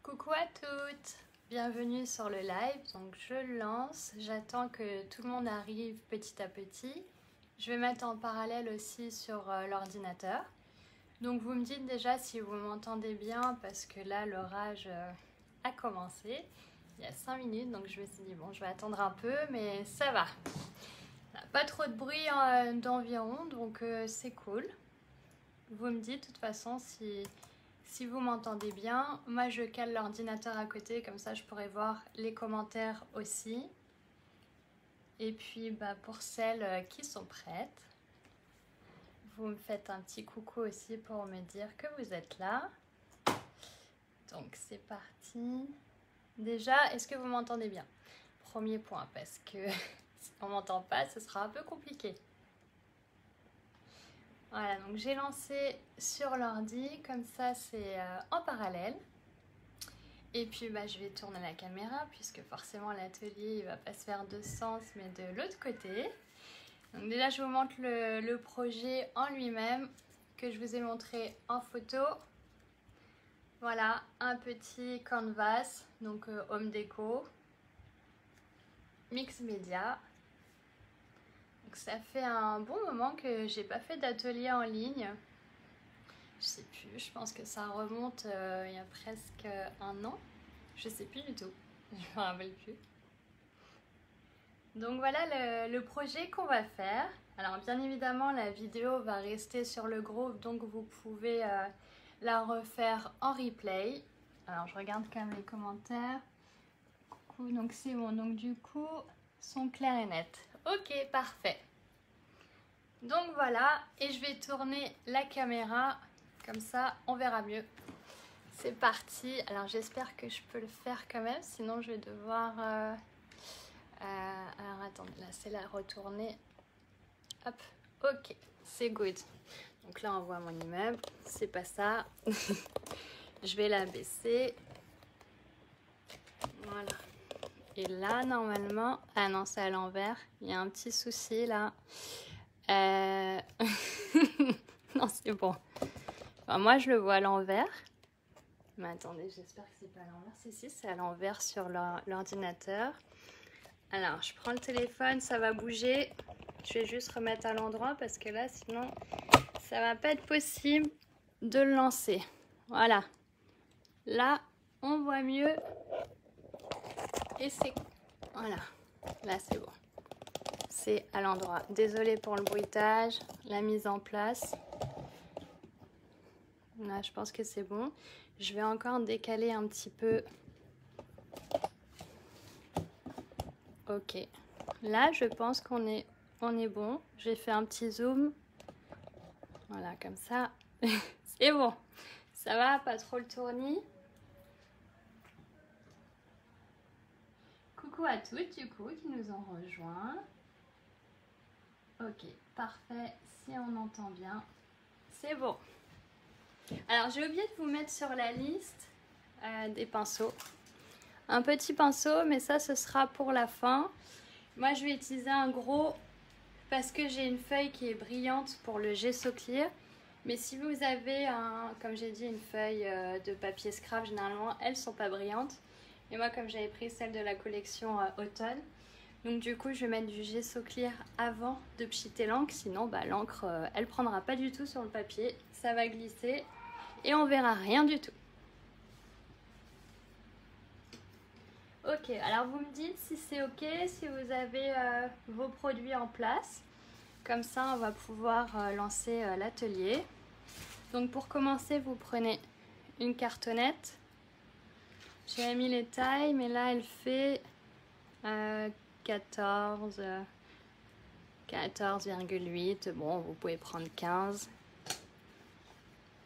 Coucou à toutes, bienvenue sur le live. Donc je lance, j'attends que tout le monde arrive petit à petit. Je vais mettre en parallèle aussi sur l'ordinateur. Donc vous me dites déjà si vous m'entendez bien parce que là l'orage a commencé il y a 5 minutes, donc je me suis dit bon, je vais attendre un peu, mais ça va. Pas trop de bruit d'environ, donc c'est cool. Vous me dites de toute façon si vous m'entendez bien. Moi je cale l'ordinateur à côté, comme ça je pourrai voir les commentaires aussi. Et puis pour celles qui sont prêtes, vous me faites un petit coucou aussi pour me dire que vous êtes là. Donc c'est parti. Déjà, est-ce que vous m'entendez bien? Premier point, parce que si on m'entend pas, ce sera un peu compliqué. Voilà, donc j'ai lancé sur l'ordi, comme ça c'est en parallèle. Et puis je vais tourner la caméra, puisque forcément l'atelier il va pas se faire de sens, mais de l'autre côté. Donc déjà je vous montre le projet en lui-même, que je vous ai montré en photo. Voilà, un petit canvas, donc home déco, mix média. Donc ça fait un bon moment que j'ai pas fait d'atelier en ligne. Je sais plus, je pense que ça remonte il y a presque un an. Je sais plus du tout, je me rappelle plus. Donc voilà le projet qu'on va faire. Alors bien évidemment la vidéo va rester sur le groupe, donc vous pouvez la refaire en replay. Alors je regarde quand même les commentaires. Coucou, donc c'est bon, donc du coup sont clairs et nets. Ok, parfait. Donc voilà, et je vais tourner la caméra, comme ça on verra mieux. C'est parti. Alors j'espère que je peux le faire quand même, sinon je vais devoir... alors attendez, là c'est la retourner. Hop, ok, c'est good. Donc là on voit mon immeuble, c'est pas ça. Je vais la baisser. Voilà. Et là normalement... Ah non, c'est à l'envers. Il y a un petit souci là. Non, c'est bon. Enfin, moi je le vois à l'envers. Mais attendez, j'espère que c'est pas à l'envers. Si, c'est à l'envers sur l'ordinateur. Alors, je prends le téléphone, ça va bouger. Je vais juste remettre à l'endroit parce que là, sinon, ça va pas être possible de le lancer. Voilà. Là, on voit mieux. Et c'est... Voilà. Là, c'est bon. C'est à l'endroit. Désolée pour le bruitage, la mise en place. Là, je pense que c'est bon. Je vais encore décaler un petit peu. Ok. Là, je pense qu'on est bon. J'ai fait un petit zoom. Voilà, comme ça. C'est bon. Ça va, pas trop le tournis. Coucou à toutes, du coup, qui nous ont rejoints. Ok, parfait. Si on entend bien, c'est bon. Alors, j'ai oublié de vous mettre sur la liste des pinceaux. Un petit pinceau, mais ça, ce sera pour la fin. Moi, je vais utiliser un gros parce que j'ai une feuille qui est brillante pour le gesso clear. Mais si vous avez, comme j'ai dit, une feuille de papier scrap, généralement, elles ne sont pas brillantes. Et moi, comme j'avais pris celle de la collection automne, donc du coup, je vais mettre du gesso clear avant de pchiter l'encre. Sinon, l'encre, elle ne prendra pas du tout sur le papier. Ça va glisser et on verra rien du tout. Ok, alors vous me dites si c'est ok, si vous avez vos produits en place. Comme ça, on va pouvoir lancer l'atelier. Donc pour commencer, vous prenez une cartonnette. J'ai mis les tailles, mais là, elle fait 14,8. Bon, vous pouvez prendre 15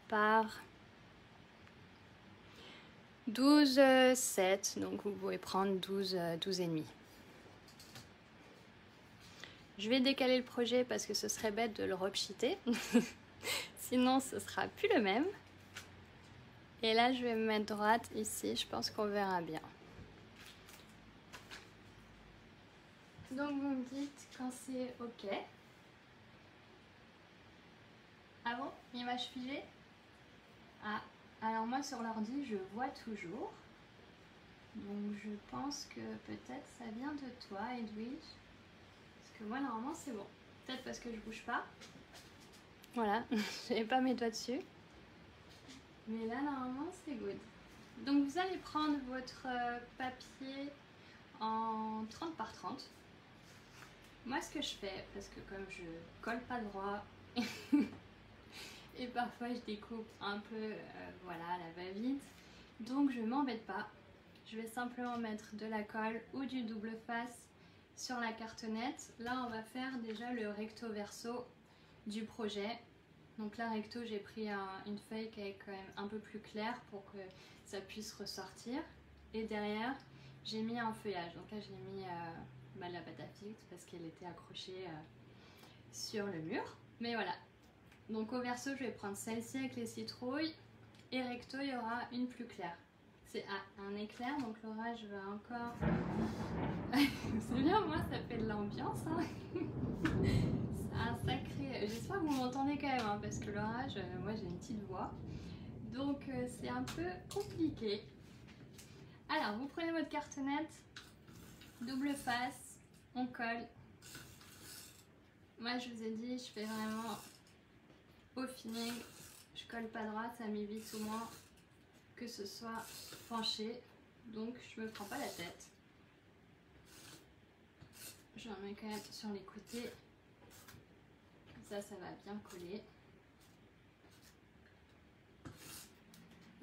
par 12,7. Donc vous pouvez prendre 12,5. Je vais décaler le projet parce que ce serait bête de le repchiter. Sinon, ce sera plus le même. Et là, je vais me mettre droite ici. Je pense qu'on verra bien. Donc, vous me dites quand c'est OK. Ah bon? Image figée? Ah, alors moi, sur l'ordi, je vois toujours. Donc je pense que peut-être ça vient de toi, Edwige. Parce que moi normalement c'est bon. Peut-être parce que je bouge pas. Voilà, je n'avais pas mes doigts dessus. Mais là normalement c'est good. Donc vous allez prendre votre papier en 30 par 30. Moi ce que je fais, parce que comme je colle pas droit et parfois je découpe un peu voilà, à la va-vite, donc je m'embête pas. Je vais simplement mettre de la colle ou du double face sur la cartonnette. Là on va faire déjà le recto verso du projet. Donc là recto j'ai pris une feuille qui est quand même un peu plus claire pour que ça puisse ressortir. Et derrière j'ai mis un feuillage. Donc là j'ai mis de la pâte à fixe parce qu'elle était accrochée sur le mur. Mais voilà. Donc au verso je vais prendre celle-ci avec les citrouilles. Et recto il y aura une plus claire. C'est un éclair, donc l'orage va encore... C'est bien, moi ça fait de l'ambiance. Hein. C'est un sacré... J'espère que vous m'entendez quand même, hein, parce que l'orage, moi j'ai une petite voix. Donc c'est un peu compliqué. Alors, vous prenez votre cartonnette, double face, on colle. Moi je vous ai dit, je fais vraiment au feeling. Je colle pas droit, ça m'évite au moins que ce soit penché, donc je me prends pas la tête. J'en mets quand même sur les côtés, comme ça va bien coller.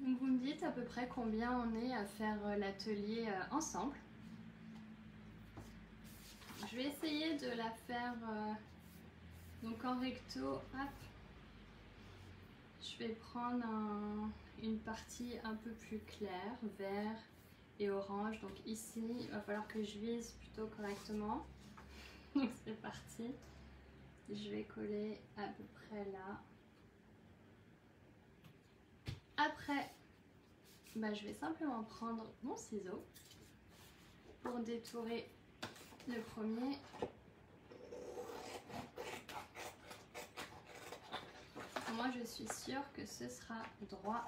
Donc vous me dites à peu près combien on est à faire l'atelier ensemble. Je vais essayer de la faire donc en recto. Hop. Je vais prendre une partie un peu plus claire, vert et orange. Donc ici, il va falloir que je vise plutôt correctement. Donc c'est parti. Je vais coller à peu près là. Après, je vais simplement prendre mon ciseau pour détourer le premier. Moi, je suis sûre que ce sera droit.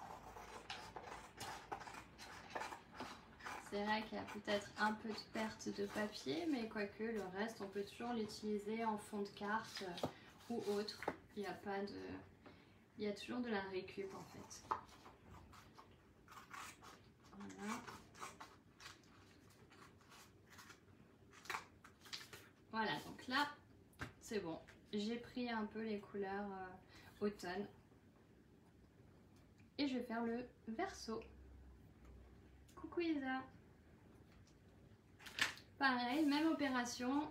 C'est vrai qu'il y a peut-être un peu de perte de papier, mais quoique le reste, on peut toujours l'utiliser en fond de carte ou autre. Il n'y a pas de... Il y a toujours de la récup en fait. Voilà. Voilà, donc là, c'est bon. J'ai pris un peu les couleurs automne. Et je vais faire le verso. Coucou Isa. Pareil, même opération.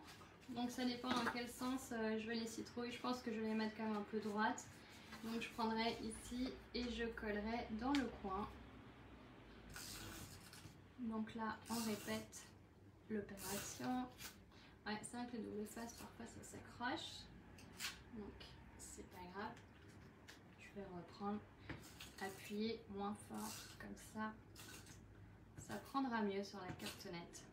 Donc ça dépend dans quel sens je veux les citrouilles. Je pense que je vais les mettre quand même un peu droite. Donc je prendrai ici et je collerai dans le coin. Donc là, on répète l'opération. Ouais, c'est vrai que le double face, parfois ça s'accroche. Donc c'est pas grave. Je vais reprendre, appuyer moins fort comme ça. Ça prendra mieux sur la cartonnette.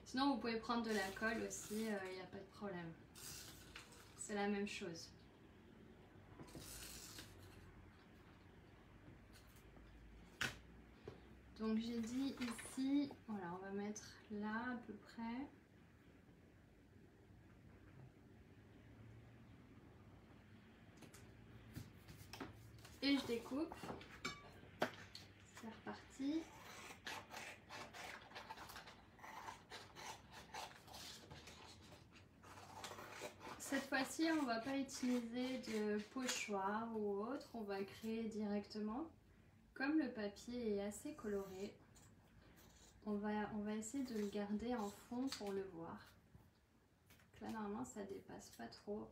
Sinon vous pouvez prendre de la colle aussi, il n'y a pas de problème. C'est la même chose. Donc j'ai dit ici, voilà, on va mettre là à peu près. Et je découpe. C'est reparti. Cette fois-ci, on ne va pas utiliser de pochoir ou autre, on va créer directement. Comme le papier est assez coloré, on va essayer de le garder en fond pour le voir. Donc là, normalement, ça dépasse pas trop.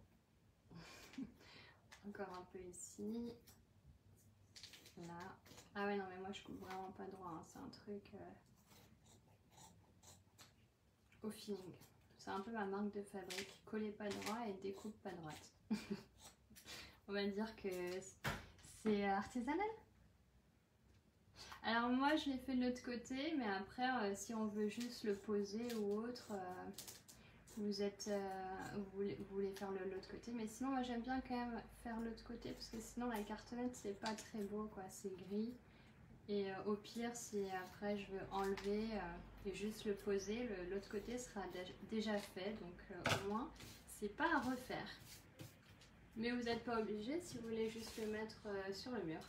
Encore un peu ici. Là. Ah ouais, non, mais moi, je coupe vraiment pas droit. Hein. C'est un truc au feeling. C'est un peu ma marque de fabrique. Collez pas droit et découpe pas droite. On va dire que c'est artisanal. Alors moi je l'ai fait de l'autre côté, mais après si on veut juste le poser ou autre, vous voulez faire l'autre côté. Mais sinon moi j'aime bien quand même faire l'autre côté parce que sinon la cartonnette c'est pas très beau quoi, c'est gris. Et au pire, si après je veux enlever et juste le poser, l'autre côté sera déjà fait. Donc au moins, c'est pas à refaire. Mais vous n'êtes pas obligé si vous voulez juste le mettre sur le mur.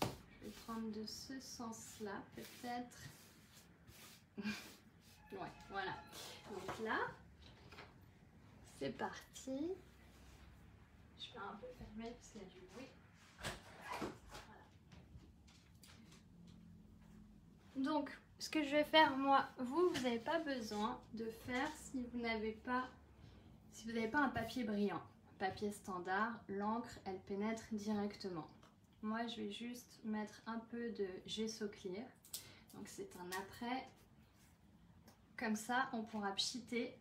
Je vais prendre de ce sens-là peut-être. Ouais, voilà. Donc là, c'est parti. Je vais un peu fermer parce qu'il y a du bruit. Voilà. Donc, ce que je vais faire, moi, vous n'avez pas besoin de faire si vous n'avez pas un papier brillant. Papier standard, l'encre, elle pénètre directement. Moi, je vais juste mettre un peu de gesso clear. Donc, c'est un après. Comme ça, on pourra pchiter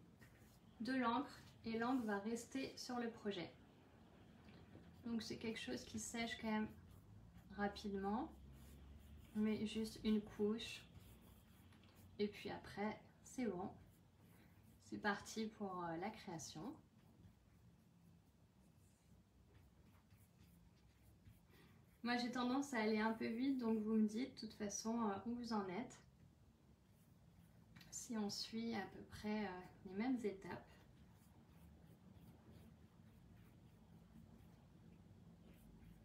de l'encre et l'encre va rester sur le projet. Donc, c'est quelque chose qui sèche quand même rapidement. On met juste une couche. Et puis après, c'est bon. C'est parti pour la création. Moi, j'ai tendance à aller un peu vite, donc vous me dites de toute façon où vous en êtes. Si on suit à peu près les mêmes étapes.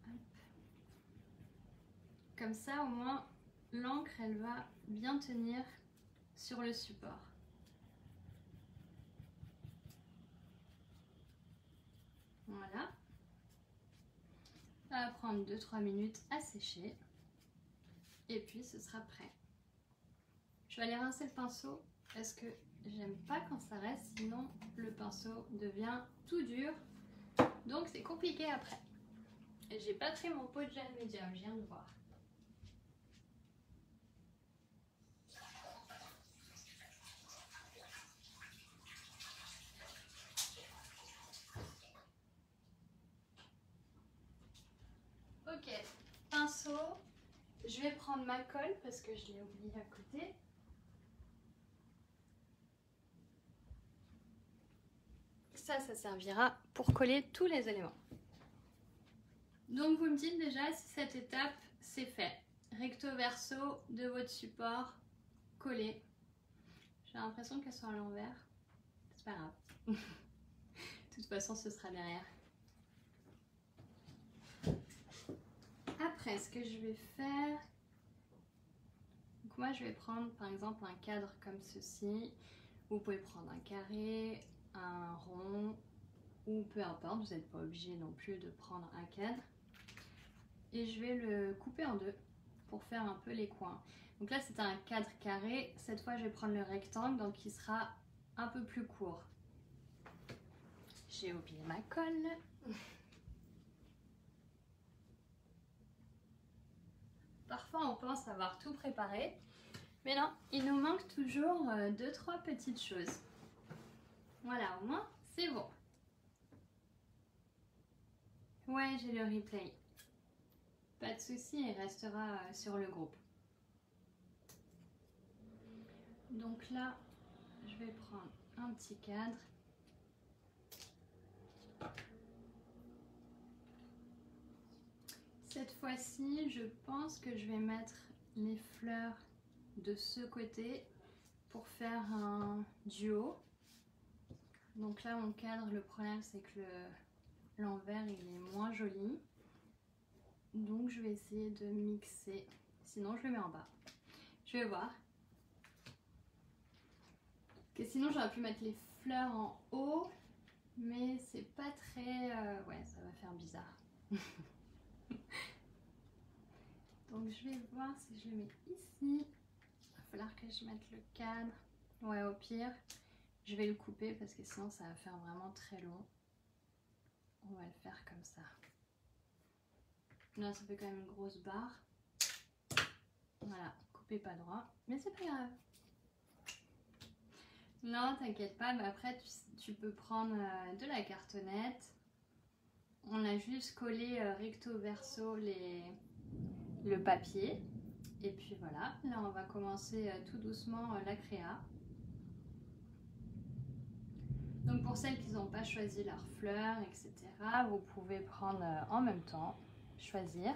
Hop. Comme ça, au moins, l'encre, elle va bien tenir sur le support. Voilà. Ça va prendre 2-3 minutes à sécher. Et puis, ce sera prêt. Je vais aller rincer le pinceau parce que j'aime pas quand ça reste, sinon le pinceau devient tout dur. Donc, c'est compliqué après. Et j'ai pas pris mon pot de gel médium, je viens de voir. Ok, pinceau. Je vais prendre ma colle parce que je l'ai oublié à côté. Ça servira pour coller tous les éléments. Donc vous me dites déjà si cette étape c'est fait. Recto verso de votre support collé. J'ai l'impression qu'elles sont à l'envers. C'est pas grave. De toute façon, ce sera derrière. Après, ce que je vais faire... Donc moi, je vais prendre par exemple un cadre comme ceci. Vous pouvez prendre un carré, un rond, ou peu importe. Vous n'êtes pas obligé non plus de prendre un cadre. Et je vais le couper en deux pour faire un peu les coins. Donc là, c'est un cadre carré. Cette fois, je vais prendre le rectangle, donc il sera un peu plus court. J'ai oublié ma colle. Parfois, on pense avoir tout préparé. Mais non, il nous manque toujours 2-3 petites choses. Voilà, au moins, c'est bon. Ouais, j'ai le replay. Pas de souci, il restera sur le groupe. Donc là, je vais prendre un petit cadre. Cette fois-ci, je pense que je vais mettre les fleurs de ce côté pour faire un duo. Donc là, mon cadre, le problème, c'est que l'envers, il est moins joli. Donc, je vais essayer de mixer. Sinon, je le mets en bas. Je vais voir. Que sinon, j'aurais pu mettre les fleurs en haut. Mais c'est pas très... ouais, ça va faire bizarre. Donc, je vais voir si je le mets ici. Il va falloir que je mette le cadre. Ouais, au pire, je vais le couper parce que sinon, ça va faire vraiment très long. On va le faire comme ça. Là, ça fait quand même une grosse barre. Voilà, coupez pas droit, mais c'est pas grave. Non, t'inquiète pas, mais après tu peux prendre de la cartonnette. On a juste collé recto verso le papier. Et puis voilà, là on va commencer tout doucement la créa. Donc pour celles qui n'ont pas choisi leurs fleurs, etc., vous pouvez prendre en même temps, choisir.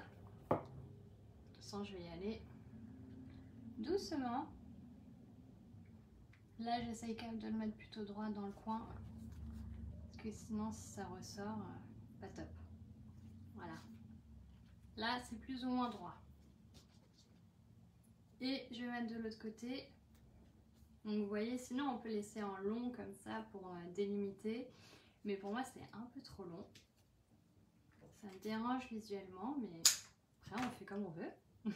façon, je vais y aller doucement. Là, j'essaye quand même de le mettre plutôt droit dans le coin. Parce que sinon, si ça ressort, pas top. Voilà. Là, c'est plus ou moins droit. Et je vais mettre de l'autre côté. Donc vous voyez, sinon on peut laisser en long comme ça pour délimiter. Mais pour moi, c'est un peu trop long. Ça me dérange visuellement, mais après on fait comme on veut. Je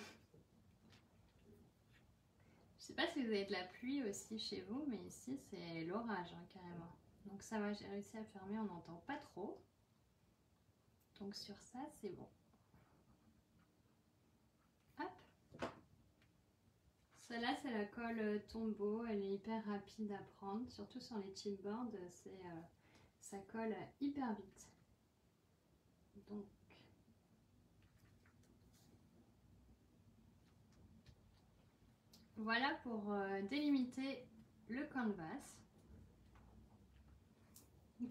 sais pas si vous avez de la pluie aussi chez vous, mais ici c'est l'orage hein, carrément. Donc ça va, j'ai réussi à fermer, on n'entend pas trop. Donc sur ça, c'est bon. Hop. Celle-là, c'est la colle Tombow, elle est hyper rapide à prendre, surtout sur les chipboards, ça colle hyper vite. Donc voilà pour délimiter le canvas.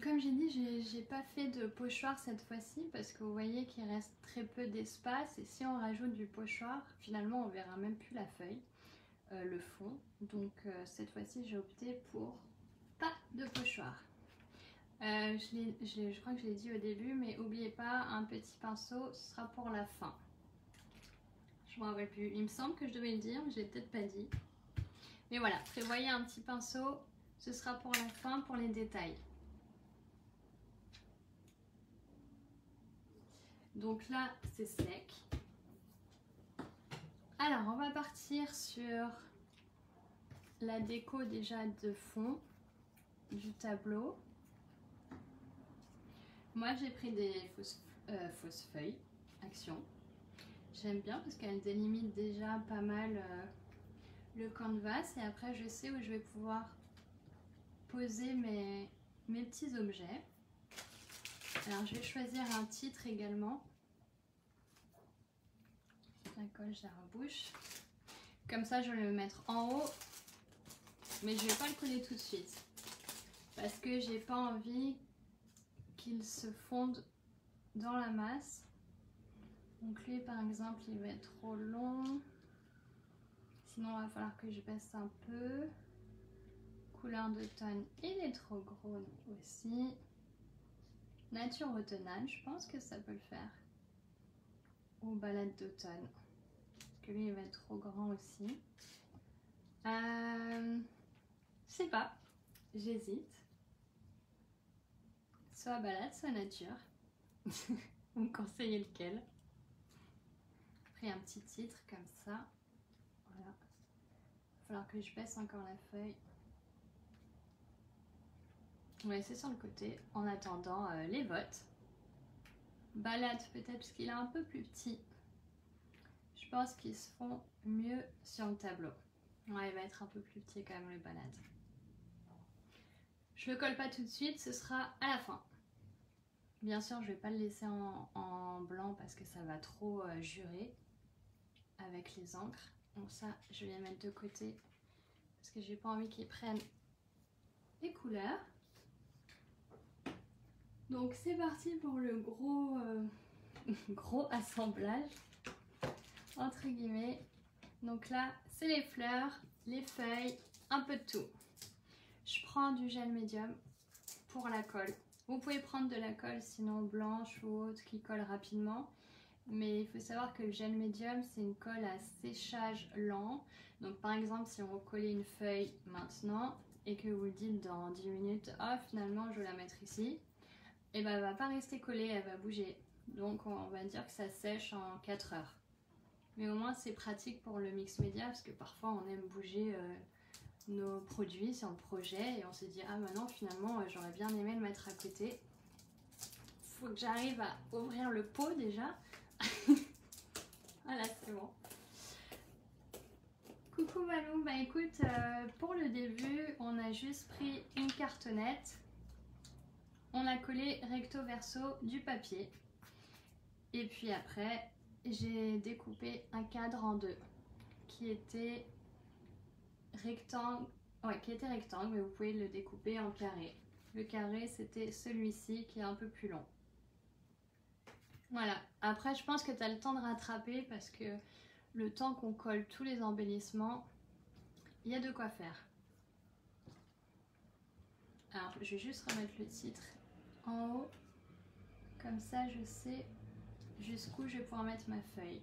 Comme j'ai dit, j'ai pas fait de pochoir cette fois-ci parce que vous voyez qu'il reste très peu d'espace et si on rajoute du pochoir, finalement on verra même plus la feuille, le fond. Donc cette fois-ci j'ai opté pour pas de pochoir. Je crois que je l'ai dit au début, mais n'oubliez pas, un petit pinceau, ce sera pour la fin. Je m'en rappelle plus, il me semble que je devais le dire, mais je l'ai peut-être pas dit. Mais voilà, prévoyez un petit pinceau, ce sera pour la fin, pour les détails. Donc là, c'est sec. Alors, on va partir sur la déco déjà de fond du tableau. Moi, j'ai pris des fausses feuilles, Action. J'aime bien parce qu'elles délimitent déjà pas mal le canvas. Et après, je sais où je vais pouvoir poser mes petits objets. Alors, je vais choisir un titre également. La colle, je la rebouche. Comme ça, je vais le mettre en haut. Mais je ne vais pas le coller tout de suite. Parce que j'ai pas envie qu'il se fonde dans la masse. Donc lui, par exemple, il va être trop long. Sinon, il va falloir que je baisse un peu. Couleur d'automne, il est trop gros aussi. Nature automnale, je pense que ça peut le faire. Ou balade d'automne. Parce que lui, il va être trop grand aussi. Je sais pas. J'hésite. Soit balade, soit nature. Vous me conseillez lequel? Après, un petit titre comme ça. Voilà. Il va falloir que je baisse encore la feuille. On va laisser sur le côté en attendant les votes. Balade peut-être parce qu'il est un peu plus petit. Je pense qu'ils se font mieux sur le tableau. Ouais, il va être un peu plus petit quand même le balade. Je le colle pas tout de suite, ce sera à la fin. Bien sûr, je vais pas le laisser en blanc parce que ça va trop jurer avec les encres. Donc ça, je vais les mettre de côté parce que j'ai pas envie qu'ils prennent les couleurs. Donc c'est parti pour le gros assemblage entre guillemets. Donc là, c'est les fleurs, les feuilles, un peu de tout. Je prends du gel médium pour la colle. Vous pouvez prendre de la colle sinon blanche ou autre qui colle rapidement. Mais il faut savoir que le gel médium, c'est une colle à séchage lent. Donc par exemple, si on recollait une feuille maintenant et que vous le dites dans 10 minutes, oh finalement je vais la mettre ici, et ben elle va pas rester collée, elle va bouger. Donc on va dire que ça sèche en 4 heures. Mais au moins c'est pratique pour le mix média parce que parfois on aime bouger nos produits sur le projet et on se dit ah bah non finalement j'aurais bien aimé le mettre à côté. Faut que j'arrive à ouvrir le pot déjà. Voilà, c'est bon. Coucou Malou, bah écoute, pour le début on a juste pris une cartonnette. On a collé recto verso du papier et puis après j'ai découpé un cadre en deux qui était rectangle, mais vous pouvez le découper en carré. Le carré c'était celui-ci qui est un peu plus long. Voilà, après je pense que tu as le temps de rattraper parce que le temps qu'on colle tous les embellissements, il y a de quoi faire. Alors, je vais juste remettre le titre en haut. Comme ça, je sais jusqu'où je vais pouvoir mettre ma feuille.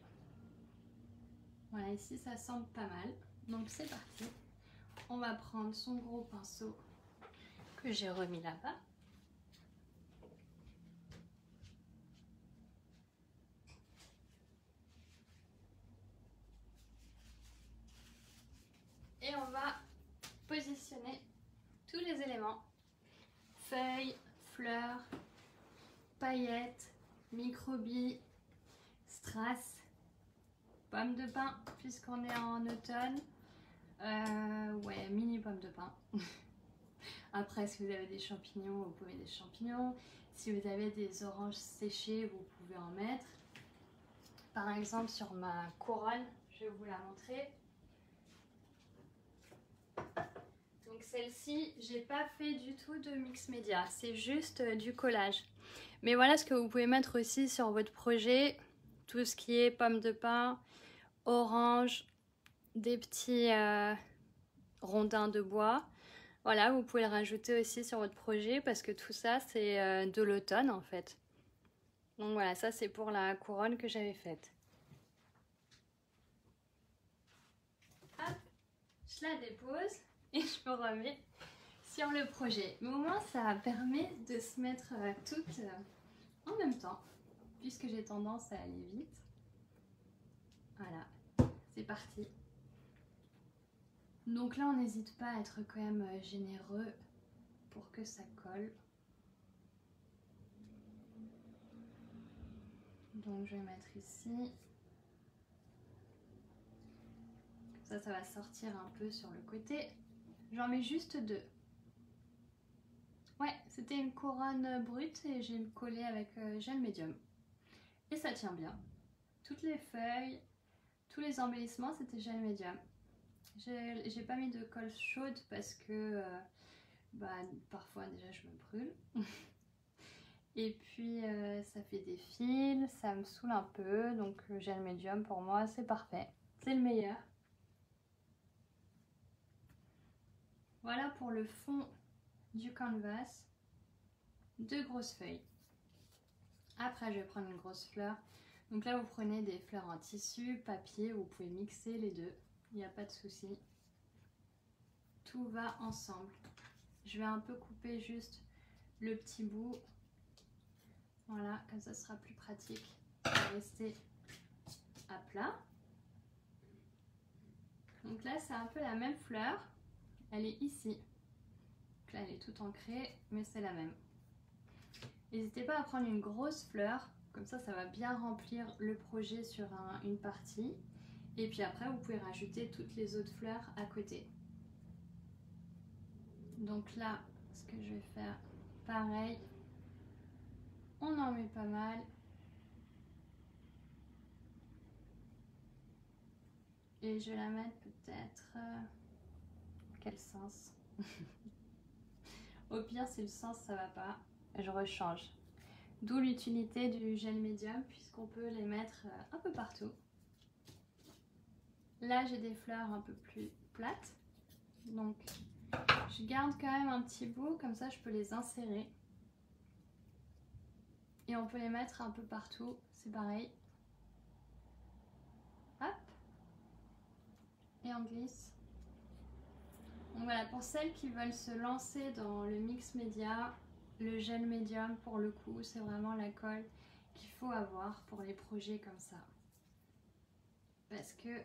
Voilà, ici, ça semble pas mal. Donc, c'est parti. On va prendre son gros pinceau que j'ai remis là-bas. Et on va positionner tous les éléments. Feuilles, fleurs, paillettes, microbilles, strass, pommes de pin, puisqu'on est en automne. Ouais, mini pommes de pin. Après, si vous avez des champignons, vous pouvez des champignons. Si vous avez des oranges séchées, vous pouvez en mettre. Par exemple, sur ma couronne, je vais vous la montrer. Donc celle-ci, j'ai pas fait du tout de mix média, c'est juste du collage. Mais voilà ce que vous pouvez mettre aussi sur votre projet, tout ce qui est pommes de pin, orange, des petits rondins de bois. Voilà, vous pouvez le rajouter aussi sur votre projet parce que tout ça c'est de l'automne en fait. Donc voilà, ça c'est pour la couronne que j'avais faite. Hop, je la dépose. Et je me remets sur le projet. Mais au moins ça permet de se mettre toutes en même temps, puisque j'ai tendance à aller vite. Voilà, c'est parti. Donc là on n'hésite pas à être quand même généreux pour que ça colle. Donc je vais mettre ici. Comme ça va sortir un peu sur le côté. J'en mets juste 2. Ouais, c'était une couronne brute et j'ai collé avec gel médium. Et ça tient bien. Toutes les feuilles, tous les embellissements, c'était gel médium. J'ai pas mis de colle chaude parce que parfois déjà je me brûle. Et puis ça fait des fils, ça me saoule un peu. Donc gel médium pour moi c'est parfait. C'est le meilleur. Voilà pour le fond du canvas. 2 grosses feuilles. Après je vais prendre une grosse fleur. Donc là vous prenez des fleurs en tissu, papier, vous pouvez mixer les deux. Il n'y a pas de souci. Tout va ensemble. Je vais un peu couper juste le petit bout. Voilà, comme ça sera plus pratique de rester à plat. Donc là c'est un peu la même fleur. Elle est ici. Donc là elle est toute ancrée, mais c'est la même. N'hésitez pas à prendre une grosse fleur. Comme ça va bien remplir le projet sur une partie. Et puis après vous pouvez rajouter toutes les autres fleurs à côté. Donc là, ce que je vais faire, pareil, on en met pas mal. Et je vais la mettre peut-être... quel sens? Au pire, si le sens ça va pas, je rechange. D'où l'utilité du gel médium puisqu'on peut les mettre un peu partout. Là, j'ai des fleurs un peu plus plates. Donc, je garde quand même un petit bout, comme ça je peux les insérer. Et on peut les mettre un peu partout, c'est pareil. Hop. Et on glisse. Donc voilà, pour celles qui veulent se lancer dans le mix média, le gel médium pour le coup, c'est vraiment la colle qu'il faut avoir pour les projets comme ça. Parce que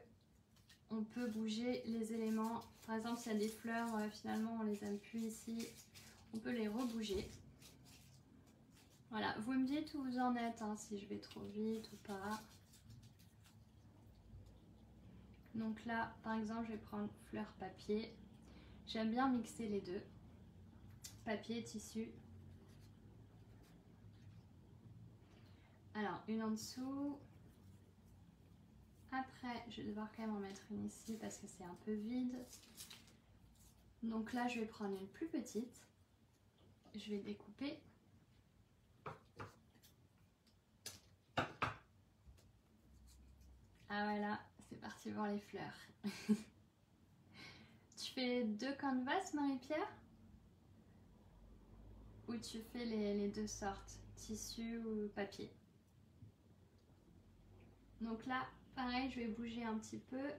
on peut bouger les éléments. Par exemple, s'il y a des fleurs, finalement on les aime plus ici, on peut les rebouger. Voilà, vous me dites où vous en êtes, hein, si je vais trop vite ou pas. Donc là, par exemple, je vais prendre fleur papier. J'aime bien mixer les deux. Papier, tissu. Alors, une en dessous. Après, je vais devoir quand même en mettre une ici parce que c'est un peu vide. Donc là, je vais prendre une plus petite. Je vais découper. Ah voilà, c'est parti pour les fleurs. Tu fais 2 canvas, Marie-Pierre? Ou tu fais les deux sortes, tissu ou papier? Donc là, pareil, je vais bouger un petit peu.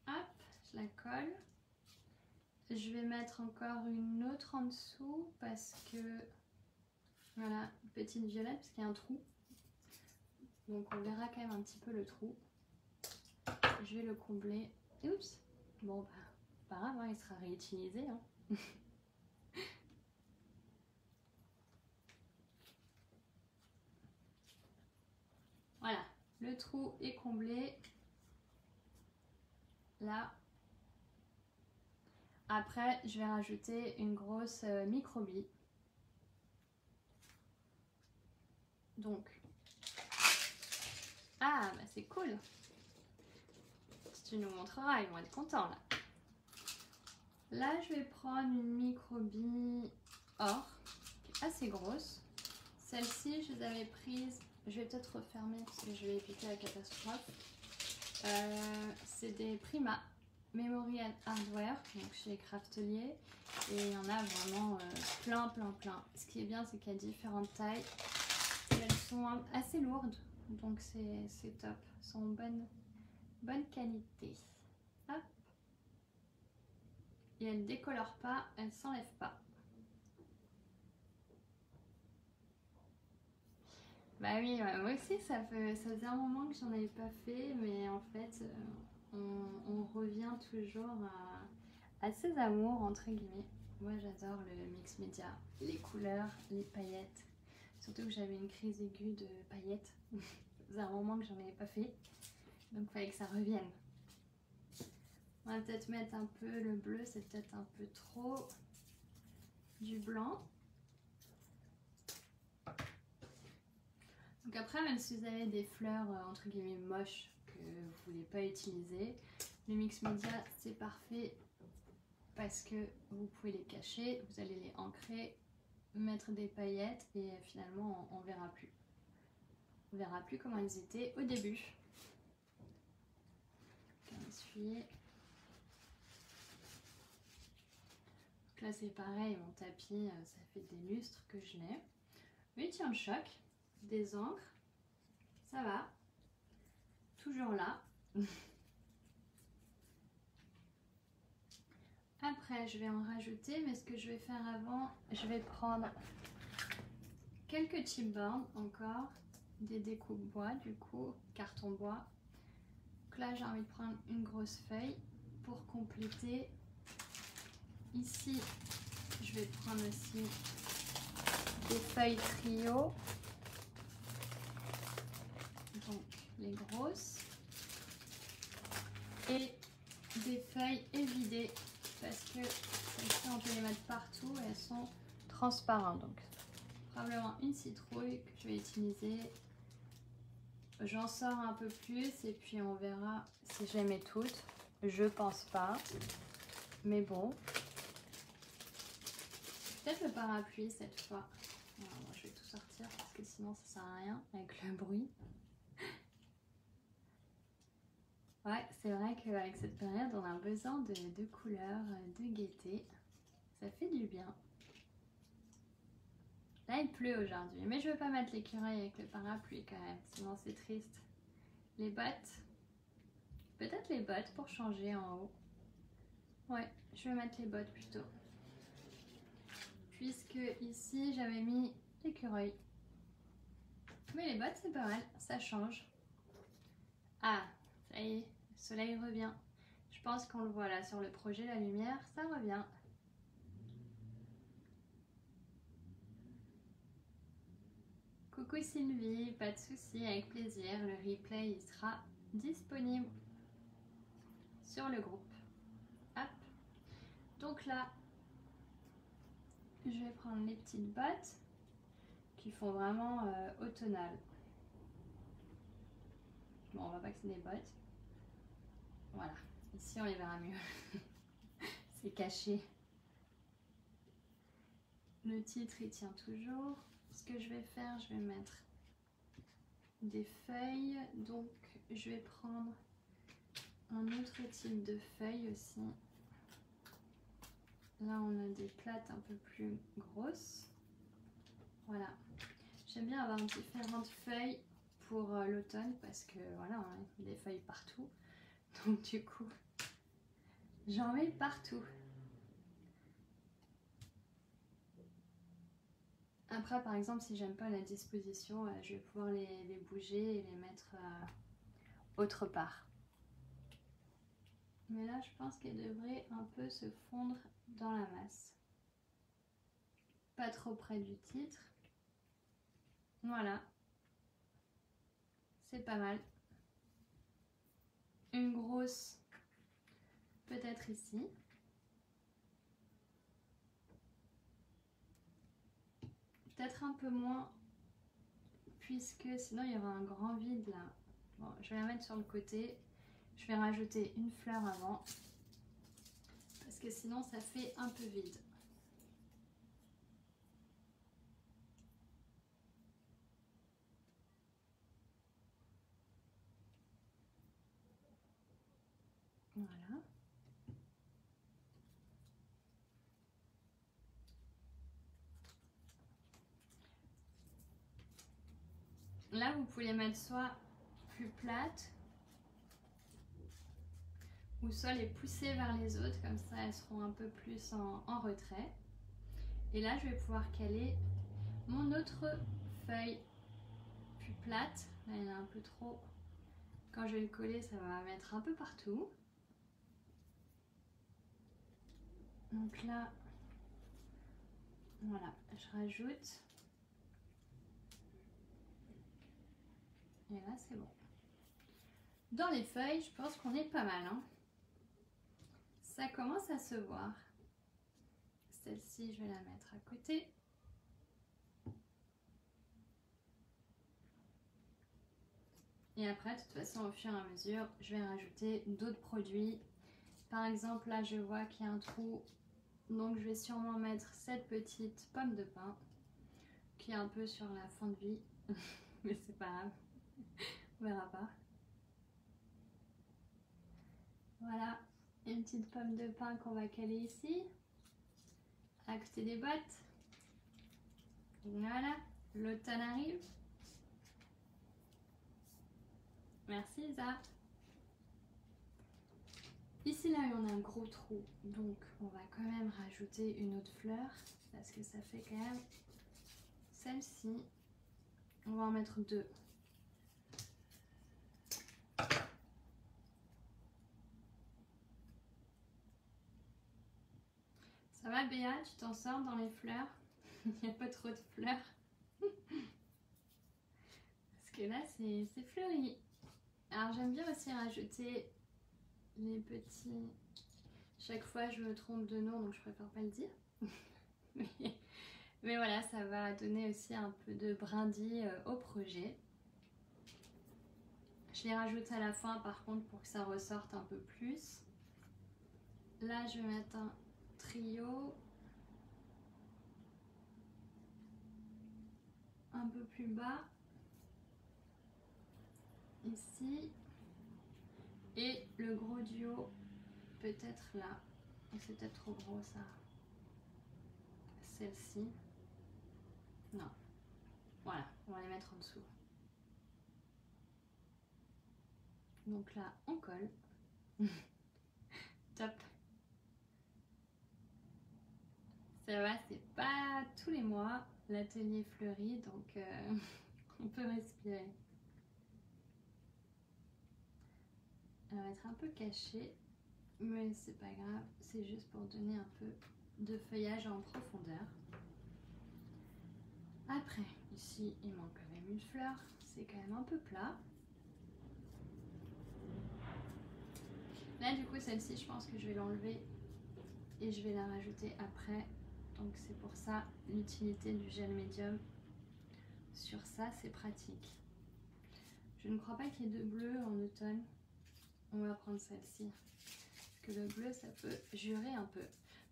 Hop, je la colle. Je vais mettre encore une autre en dessous parce que, voilà, une petite violette parce qu'il y a un trou. Donc on verra quand même un petit peu le trou. Je vais le combler. Oups. Bon, bah, c'est pas grave, hein, il sera réutilisé. Hein. Voilà, le trou est comblé. Là. Après, je vais rajouter une grosse microbie. Donc, ah, bah c'est cool. Si tu nous montreras, ils vont être contents là. Là, je vais prendre une microbie or, qui est assez grosse. Celle-ci, je les avais prises. Je vais peut-être refermer parce que je vais éviter la catastrophe. C'est des Prima Memory and Hardware, donc chez Craftelier. Et il y en a vraiment plein. Ce qui est bien, c'est qu'il y a différentes tailles. Et elles sont assez lourdes, donc c'est top. Elles sont en bonne qualité. Hop. Et elles ne décolorent pas, elles ne s'enlèvent pas. Bah oui, ouais, moi aussi, ça faisait un moment que j'en avais pas fait, mais en fait, on revient toujours à ses amours, entre guillemets. Moi, j'adore le mix média, les couleurs, les paillettes. Surtout que j'avais une crise aiguë de paillettes. Ça faisait un moment que j'en avais pas fait, donc il fallait que ça revienne. On va peut-être mettre un peu le bleu, c'est peut-être un peu trop du blanc. Donc après, même si vous avez des fleurs entre guillemets moches que vous ne voulez pas utiliser, le mix média c'est parfait parce que vous pouvez les cacher, vous allez les ancrer, mettre des paillettes et finalement on verra plus. On verra plus comment ils étaient au début. Donc, on va essuyer. Donc là c'est pareil, mon tapis, ça fait des lustres que je l'ai. Mais il tient le choc. Des encres, ça va, toujours là. Après je vais en rajouter, mais ce que je vais faire avant, je vais prendre quelques chipboards encore, des découpes bois du coup, carton bois. Donc là j'ai envie de prendre une grosse feuille pour compléter. Ici je vais prendre aussi des feuilles trio. Donc les grosses et des feuilles évidées parce que celles-ci on peut les mettre partout et elles sont transparentes, donc probablement une citrouille que je vais utiliser. J'en sors un peu plus et puis on verra si je les mets toutes. Je pense pas, mais bon, peut-être le parapluie cette fois. Alors, moi, je vais tout sortir parce que sinon ça sert à rien avec le bruit. Ouais, c'est vrai qu'avec cette période, on a besoin de couleurs, de gaieté. Ça fait du bien. Là, il pleut aujourd'hui, mais je ne veux pas mettre l'écureuil avec le parapluie quand même, sinon c'est triste. Les bottes. Peut-être les bottes pour changer en haut. Ouais, je vais mettre les bottes plutôt. Puisque ici, j'avais mis l'écureuil. Mais les bottes, c'est pas mal, ça change. Ah, ça y est, le soleil revient. Je pense qu'on le voit là sur le projet, la lumière, ça revient. Coucou Sylvie, pas de souci, avec plaisir. Le replay il sera disponible sur le groupe. Hop. Donc là, je vais prendre les petites bottes qui font vraiment automnal. Bon, on va pas que c'est des bottes. Voilà, ici on les verra mieux. C'est caché. Le titre il tient toujours. Ce que je vais faire, je vais mettre des feuilles, donc je vais prendre un autre type de feuilles aussi. Là on a des plates un peu plus grosses. Voilà, j'aime bien avoir différentes feuilles pour l'automne parce que voilà, on a des feuilles partout. Donc du coup, j'en mets partout. Après par exemple, si j'aime pas la disposition, je vais pouvoir les bouger et les mettre autre part. Mais là, je pense qu'elle devrait un peu se fondre dans la masse. Pas trop près du titre. Voilà. C'est pas mal. Une grosse, peut-être ici. Peut-être un peu moins, puisque sinon il y aura un grand vide là. Bon, je vais la mettre sur le côté. Je vais rajouter une fleur avant, parce que sinon ça fait un peu vide. Voilà. Là, vous pouvez les mettre soit plus plates, ou soit les pousser vers les autres, comme ça elles seront un peu plus en retrait. Et là, je vais pouvoir caler mon autre feuille plus plate. Là, elle est un peu trop. Quand je vais le coller, ça va mettre un peu partout. Donc là, voilà, je rajoute. Et là, c'est bon. Dans les feuilles, je pense qu'on est pas mal, hein. Ça commence à se voir. Celle-ci, je vais la mettre à côté. Et après, de toute façon, au fur et à mesure, je vais rajouter d'autres produits. Par exemple, là, je vois qu'il y a un trou. Donc, je vais sûrement mettre cette petite pomme de pin qui est un peu sur la fin de vie. Mais c'est pas grave. On verra pas. Voilà, une petite pomme de pin qu'on va caler ici, à côté des bottes. Voilà, l'automne arrive. Merci Isa. Ici là on a un gros trou, donc on va quand même rajouter une autre fleur parce que ça fait quand même celle-ci. On va en mettre deux. Ça va Béa, tu t'en sors dans les fleurs? Il n'y a pas trop de fleurs. Parce que là c'est fleuri. Alors j'aime bien aussi rajouter les petits... Chaque fois je me trompe de nom donc je préfère pas le dire. mais voilà, ça va donner aussi un peu de brindille au projet. Je les rajoute à la fin par contre pour que ça ressorte un peu plus. Là je vais mettre un trio. Un peu plus bas. Ici. Et le gros duo peut-être là. C'est peut-être trop gros ça. Celle-ci. Non. Voilà, on va les mettre en dessous. Donc là, on colle. Top. Ça va, c'est pas tous les mois l'atelier fleuri, donc on peut respirer. Elle va être un peu cachée, mais c'est pas grave, c'est juste pour donner un peu de feuillage en profondeur. Après, ici, il manque quand même une fleur, c'est quand même un peu plat. Là, du coup, celle-ci, je pense que je vais l'enlever et je vais la rajouter après. Donc, c'est pour ça l'utilité du gel médium. Sur ça, c'est pratique. Je ne crois pas qu'il y ait de bleu en automne. On va prendre celle-ci. Parce que le bleu, ça peut jurer un peu.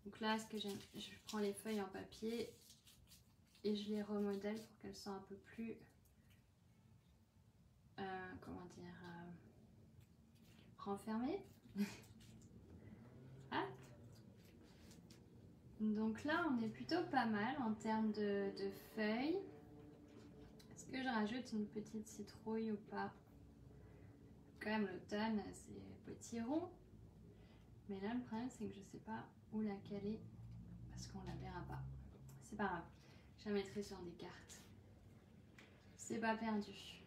Donc là, ce que j'aime, je prends les feuilles en papier et je les remodèle pour qu'elles soient un peu plus comment dire, renfermé. Hop. Donc là, on est plutôt pas mal en termes de feuilles. Est-ce que je rajoute une petite citrouille ou pas? Quand même, l'automne, c'est petit rond. Mais là, le problème, c'est que je sais pas où la caler parce qu'on la verra pas. C'est pas grave, je la mettrai sur des cartes. C'est pas perdu.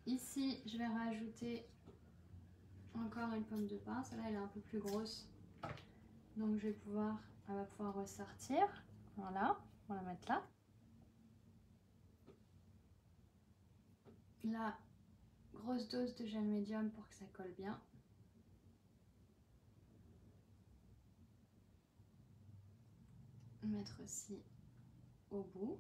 Ici, je vais rajouter encore une pomme de pin. Celle-là, elle est un peu plus grosse. Donc, elle va pouvoir ressortir. Voilà, on va la mettre là. Là, grosse dose de gel médium pour que ça colle bien. Mettre aussi au bout.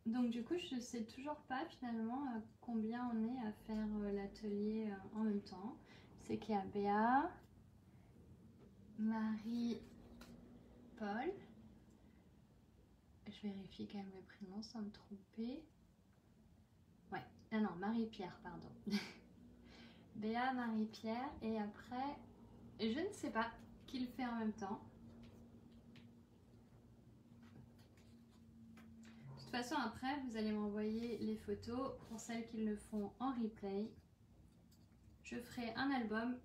Donc du coup, je ne sais toujours pas finalement combien on est à faire l'atelier en même temps. C'est qu'il y a Béa, Marie, Paul. Je vérifie quand même le prénom sans me tromper. Ouais, ah non, Marie-Pierre, pardon. Béa, Marie-Pierre, et après, je ne sais pas qui le fait en même temps. De toute façon, après, vous allez m'envoyer les photos pour celles qui le font en replay. Je ferai un album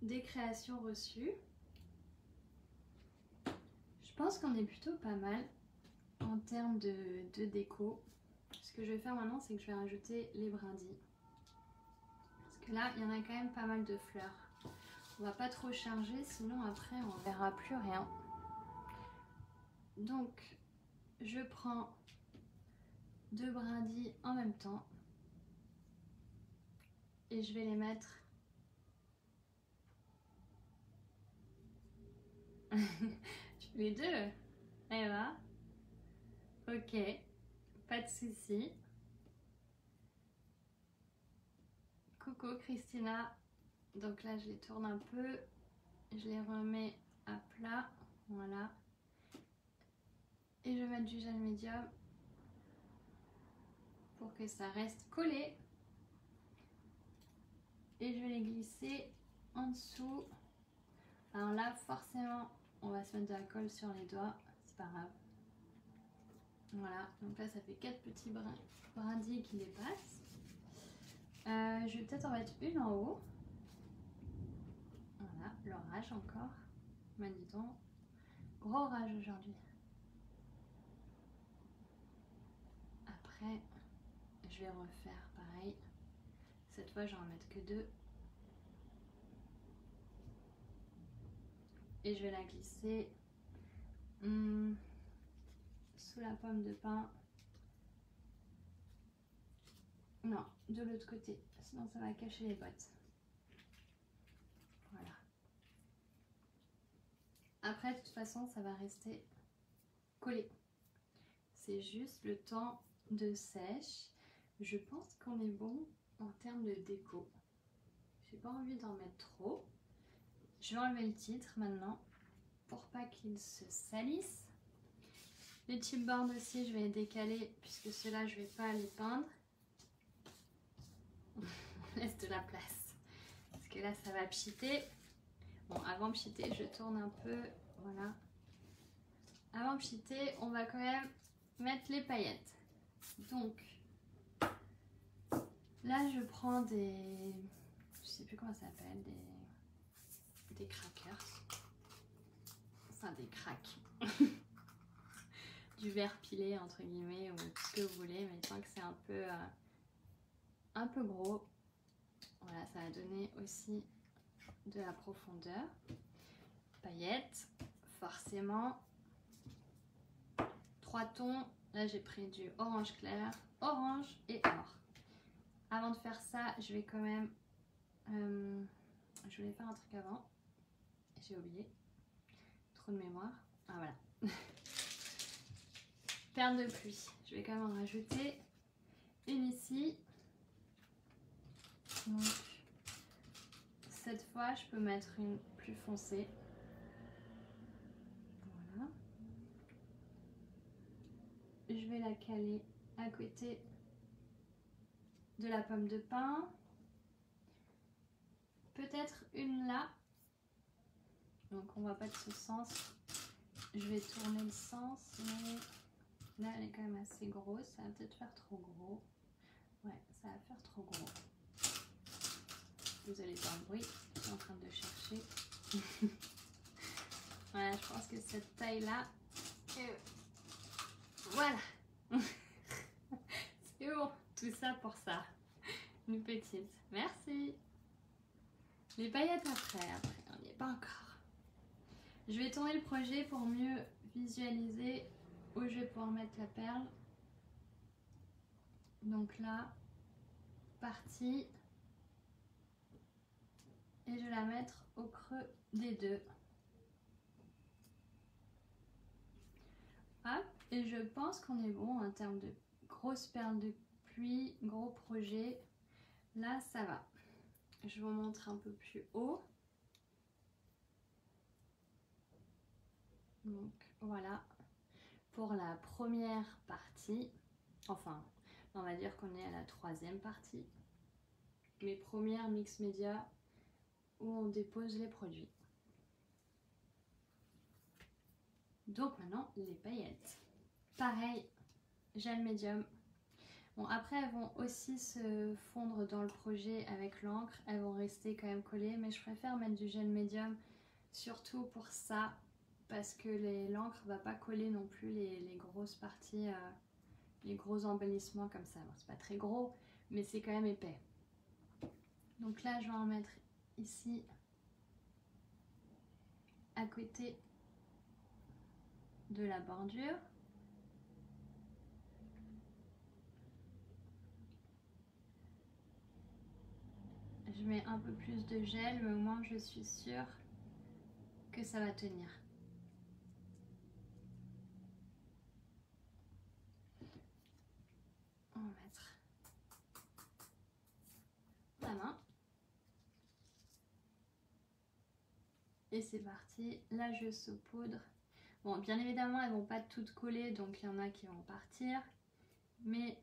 des créations reçues. Je pense qu'on est plutôt pas mal en termes de déco. Ce que je vais faire maintenant, c'est que je vais rajouter les brindilles. Parce que là, il y en a quand même pas mal de fleurs. On va pas trop charger, sinon après, on verra plus rien. Donc, je prends 2 brindilles en même temps. Et je vais les mettre... Tu fais les deux? Eva? Ok, pas de souci. Coucou Christina. Donc là, je les tourne un peu. Je les remets à plat. Voilà. Et je vais mettre du gel médium pour que ça reste collé. Et je vais les glisser en dessous. Alors là, forcément, on va se mettre de la colle sur les doigts. C'est pas grave. Voilà. Donc là, ça fait 4 petits brindilles qui dépassent. Je vais peut-être en mettre une en haut. Voilà, l'orage encore. Mais dis donc, gros orage aujourd'hui. Après, je vais refaire pareil. Cette fois, je vais en mettre que 2. Et je vais la glisser sous la pomme de pin. Non, de l'autre côté, sinon ça va cacher les bottes. Voilà. Après, de toute façon, ça va rester collé. C'est juste le temps de sèche. Je pense qu'on est bon en termes de déco. J'ai pas envie d'en mettre trop. Je vais enlever le titre maintenant pour pas qu'il se salisse. Les chipboards aussi, je vais les décaler puisque ceux-là, je vais pas les peindre. On laisse de la place parce que là, ça va pchiter. Bon, avant de pchiter, je tourne un peu. Voilà. Avant de pchiter, on va quand même mettre les paillettes. Donc, là, je prends des... Je sais plus comment ça s'appelle. Des crackers. Enfin, des cracks. Du verre pilé, entre guillemets, ou ce que vous voulez. Mais tant que c'est un peu gros. Voilà, ça va donner aussi de la profondeur. Paillettes, forcément. 3 tons. Là, j'ai pris du orange clair, orange et or. Avant de faire ça, je vais quand même... je voulais faire un truc avant. J'ai oublié. Trop de mémoire. Ah, voilà. Perle de pluie. Je vais quand même en rajouter une ici. Donc, cette fois, je peux mettre une plus foncée. Voilà. je vais la caler à côté de la pomme de pin. Peut-être une là. Donc on va pas de ce sens. Je vais tourner le sens, mais là elle est quand même assez grosse. Ça va peut-être faire trop gros. Ouais, ça va faire trop gros. Désolée pour le bruit, je suis en train de chercher. Voilà, je pense que cette taille-là, voilà. C'est bon, tout ça pour ça. Une petite, merci. Les paillettes après, on n'y est pas encore. Je vais tourner le projet pour mieux visualiser où je vais pouvoir mettre la perle. Donc là, partie. Et je vais la mettre au creux des deux. Hop, et je pense qu'on est bon en termes de grosses perles de pluie, gros projet. Là, ça va. Je vous montre un peu plus haut. Donc voilà pour la première partie. Enfin, on va dire qu'on est à la troisième partie. Mes premières mix média où on dépose les produits. Donc maintenant, les paillettes. Pareil, gel médium. Bon, après, elles vont aussi se fondre dans le projet avec l'encre. Elles vont rester quand même collées, mais je préfère mettre du gel médium, surtout pour ça, parce que l'encre va pas coller non plus les grosses parties, les gros embellissements comme ça. Bon, c'est pas très gros, mais c'est quand même épais. Donc là, je vais en mettre ici, à côté de la bordure. Je mets un peu plus de gel, mais au moins je suis sûre que ça va tenir. On va mettre la main. Et c'est parti. Là, je saupoudre. Bon, bien évidemment, elles vont pas toutes coller, donc il y en a qui vont partir. Mais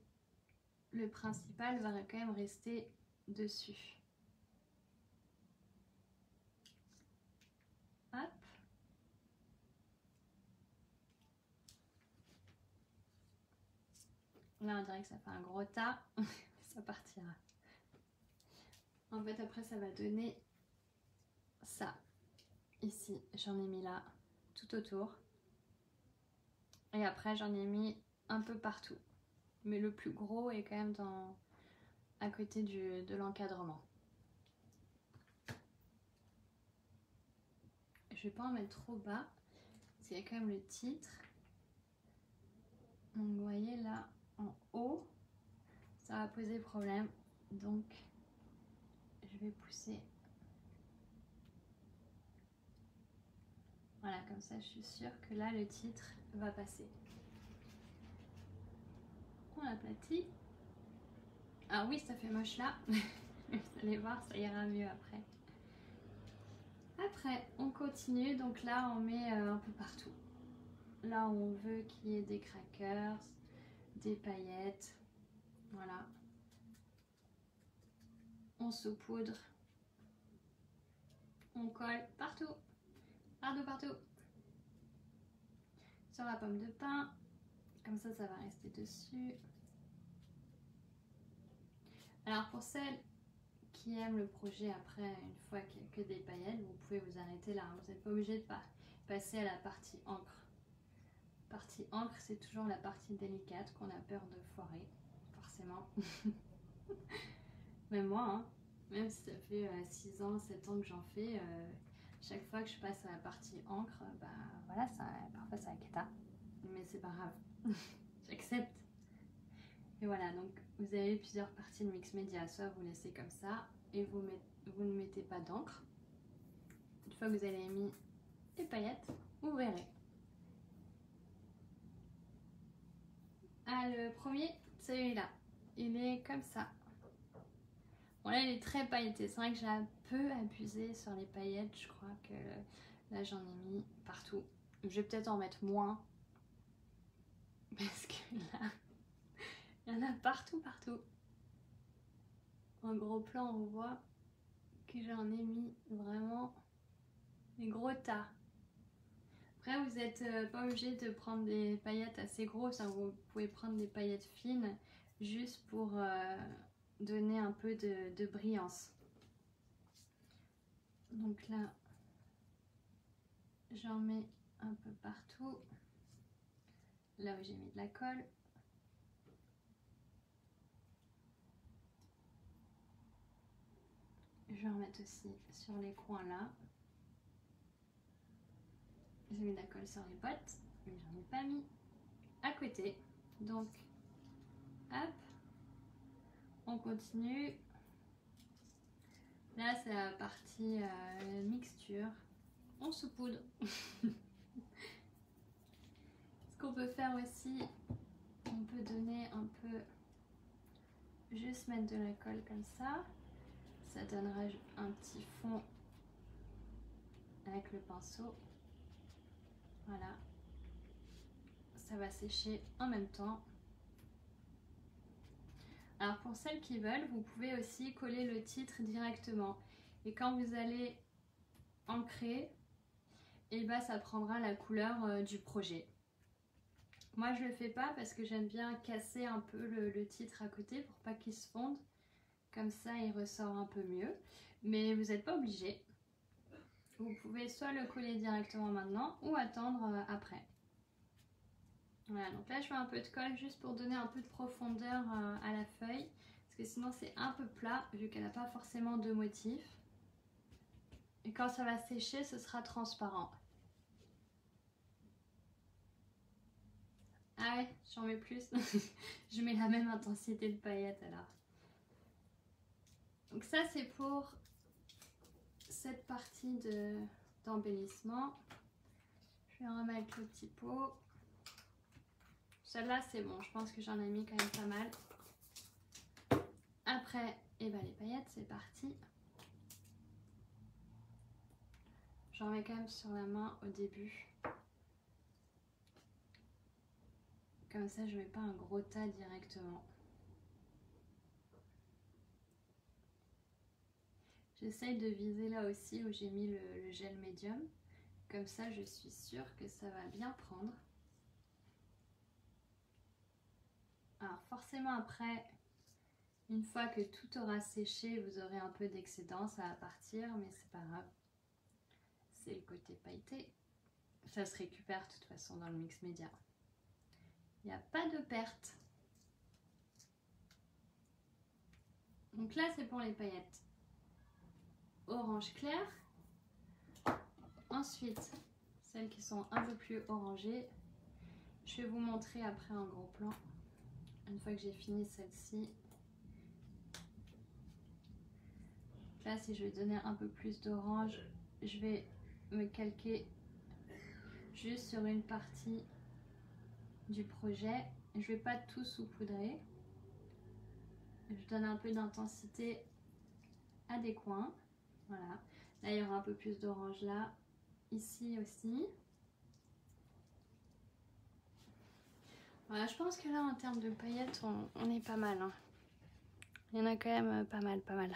le principal va quand même rester dessus. Hop. Là, on dirait que ça fait un gros tas. Ça partira. En fait, après, ça va donner ça. Ici, j'en ai mis là, tout autour. Et après, j'en ai mis un peu partout. Mais le plus gros est quand même à côté de l'encadrement. Je vais pas en mettre trop bas, parce qu'il y a quand même le titre. Donc vous voyez là, en haut, ça va poser problème. Donc, je vais pousser. Voilà, comme ça, je suis sûre que là, le titre va passer. On l'aplatit. Ah oui, ça fait moche là. Vous allez voir, ça ira mieux après. Après, on continue. Donc là, on met un peu partout. Là, on veut qu'il y ait des crackers, des paillettes. Voilà. On saupoudre. On colle partout. Partout, partout. Sur la pomme de pin. Comme ça, ça va rester dessus. Alors pour celles qui aiment le projet après, une fois qu'il n'y a que des paillettes, vous pouvez vous arrêter là. Vous n'êtes pas obligé de passer à la partie encre. Partie encre, c'est toujours la partie délicate qu'on a peur de foirer, forcément. Même moi, hein, même si ça fait 6 ans, 7 ans que j'en fais, chaque fois que je passe à la partie encre, bah voilà, parfois ça inquiète. Mais c'est pas grave, j'accepte. Et voilà, donc vous avez plusieurs parties de mix média, soit vous laissez comme ça et vous ne mettez pas d'encre. Une fois que vous avez mis les paillettes, vous verrez. Ah, le premier, celui-là, il est comme ça. Bon là, il est très pailleté. C'est vrai que j'ai un peu abusé sur les paillettes. Je crois que là, j'en ai mis partout. Je vais peut-être en mettre moins. Parce que là, il y en a partout, partout. En gros plan, on voit que j'en ai mis vraiment des gros tas. Après, vous n'êtes pas obligé de prendre des paillettes assez grosses, hein. Vous pouvez prendre des paillettes fines juste pour donner un peu de brillance. Donc là, j'en mets un peu partout, là où j'ai mis de la colle. Je vais en mettre aussi sur les coins là. J'ai mis de la colle sur les bottes, mais j'en ai pas mis à côté. Donc, hop, on continue. Là, c'est la partie mixture. On saupoudre. Ce qu'on peut faire aussi, on peut donner un peu, juste mettre de la colle comme ça. Ça donnera un petit fond avec le pinceau. Voilà. Ça va sécher en même temps. Alors pour celles qui veulent, vous pouvez aussi coller le titre directement. Et quand vous allez ancrer, et ben ça prendra la couleur du projet. Moi je le fais pas parce que j'aime bien casser un peu le titre à côté pour pas qu'il se fonde. Comme ça il ressort un peu mieux. Mais vous n'êtes pas obligé. Vous pouvez soit le coller directement maintenant ou attendre après. Voilà, donc là je mets un peu de colle juste pour donner un peu de profondeur à la feuille. Parce que sinon c'est un peu plat vu qu'elle n'a pas forcément de motif. Et quand ça va sécher, ce sera transparent. Ah ouais, j'en mets plus. Je mets la même intensité de paillettes alors. Donc ça c'est pour cette partie d'embellissement. Je vais remettre le petit pot. Celle-là c'est bon, je pense que j'en ai mis quand même pas mal. Après, et ben les paillettes, c'est parti. J'en mets quand même sur la main au début. Comme ça, je mets pas un gros tas directement. J'essaye de viser là aussi où j'ai mis le gel médium. Comme ça, je suis sûre que ça va bien prendre. Alors forcément après, une fois que tout aura séché, vous aurez un peu d'excédent, ça va partir, mais c'est pas grave. C'est le côté pailleté. Ça se récupère de toute façon dans le mix média. Il n'y a pas de perte. Donc là, c'est pour les paillettes orange clair. Ensuite, celles qui sont un peu plus orangées, je vais vous montrer après un gros plan. Une fois que j'ai fini celle-ci. Là, si je vais donner un peu plus d'orange, je vais me calquer juste sur une partie du projet. Je ne vais pas tout saupoudrer. Je donne un peu d'intensité à des coins. Voilà. Là, il y aura un peu plus d'orange là. Ici aussi. Voilà, je pense que là, en termes de paillettes, on est pas mal. Hein. Il y en a quand même pas mal, pas mal.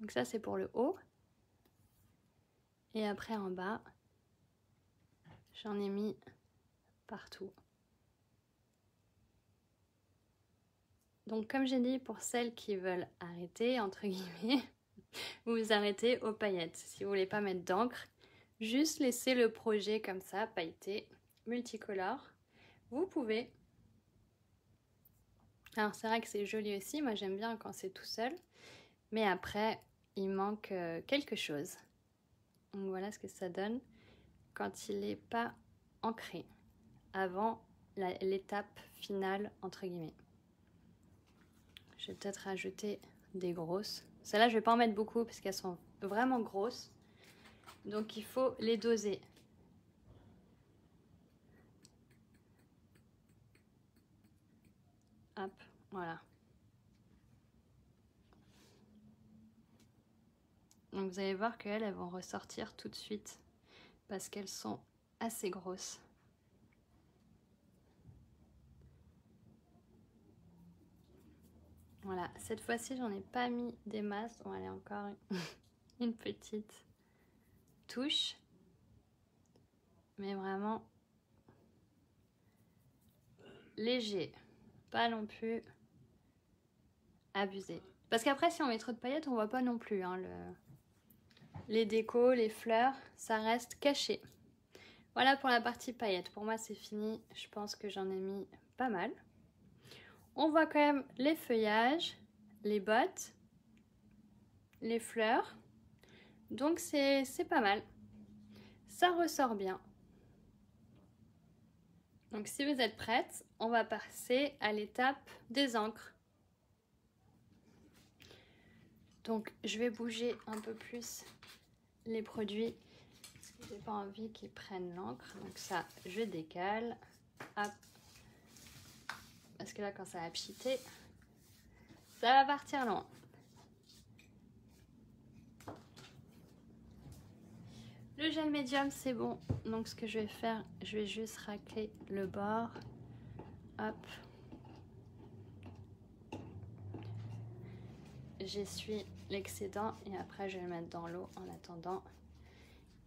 Donc ça, c'est pour le haut. Et après, en bas, j'en ai mis partout. Donc comme j'ai dit, pour celles qui veulent arrêter, entre guillemets, vous vous arrêtez aux paillettes. Si vous voulez pas mettre d'encre, juste laisser le projet comme ça, pailleté, multicolore. Vous pouvez. Alors c'est vrai que c'est joli aussi, moi j'aime bien quand c'est tout seul. Mais après, il manque quelque chose. Donc voilà ce que ça donne quand il n'est pas ancré, avant l'étape finale, entre guillemets. Je vais peut-être rajouter des grosses. Celles-là, je ne vais pas en mettre beaucoup parce qu'elles sont vraiment grosses. Donc, il faut les doser. Hop, voilà. Donc, vous allez voir qu'elles, elles vont ressortir tout de suite parce qu'elles sont assez grosses. Voilà, cette fois-ci, j'en ai pas mis des masses. On va aller encore une petite touche. Mais vraiment léger. Pas non plus abusé. Parce qu'après, si on met trop de paillettes, on voit pas non plus. Hein, les décos, les fleurs, ça reste caché. Voilà pour la partie paillettes. Pour moi, c'est fini. Je pense que j'en ai mis pas mal. On voit quand même les feuillages, les bottes, les fleurs. Donc, c'est pas mal. Ça ressort bien. Donc, si vous êtes prête, on va passer à l'étape des encres. Donc, je vais bouger un peu plus les produits parce que j'ai pas envie qu'ils prennent l'encre. Donc ça, je décale. Hop. Parce que là, quand ça va pchiter, ça va partir loin. Le gel médium, c'est bon. Donc ce que je vais faire, je vais juste racler le bord. Hop. J'essuie l'excédent et après je vais le mettre dans l'eau en attendant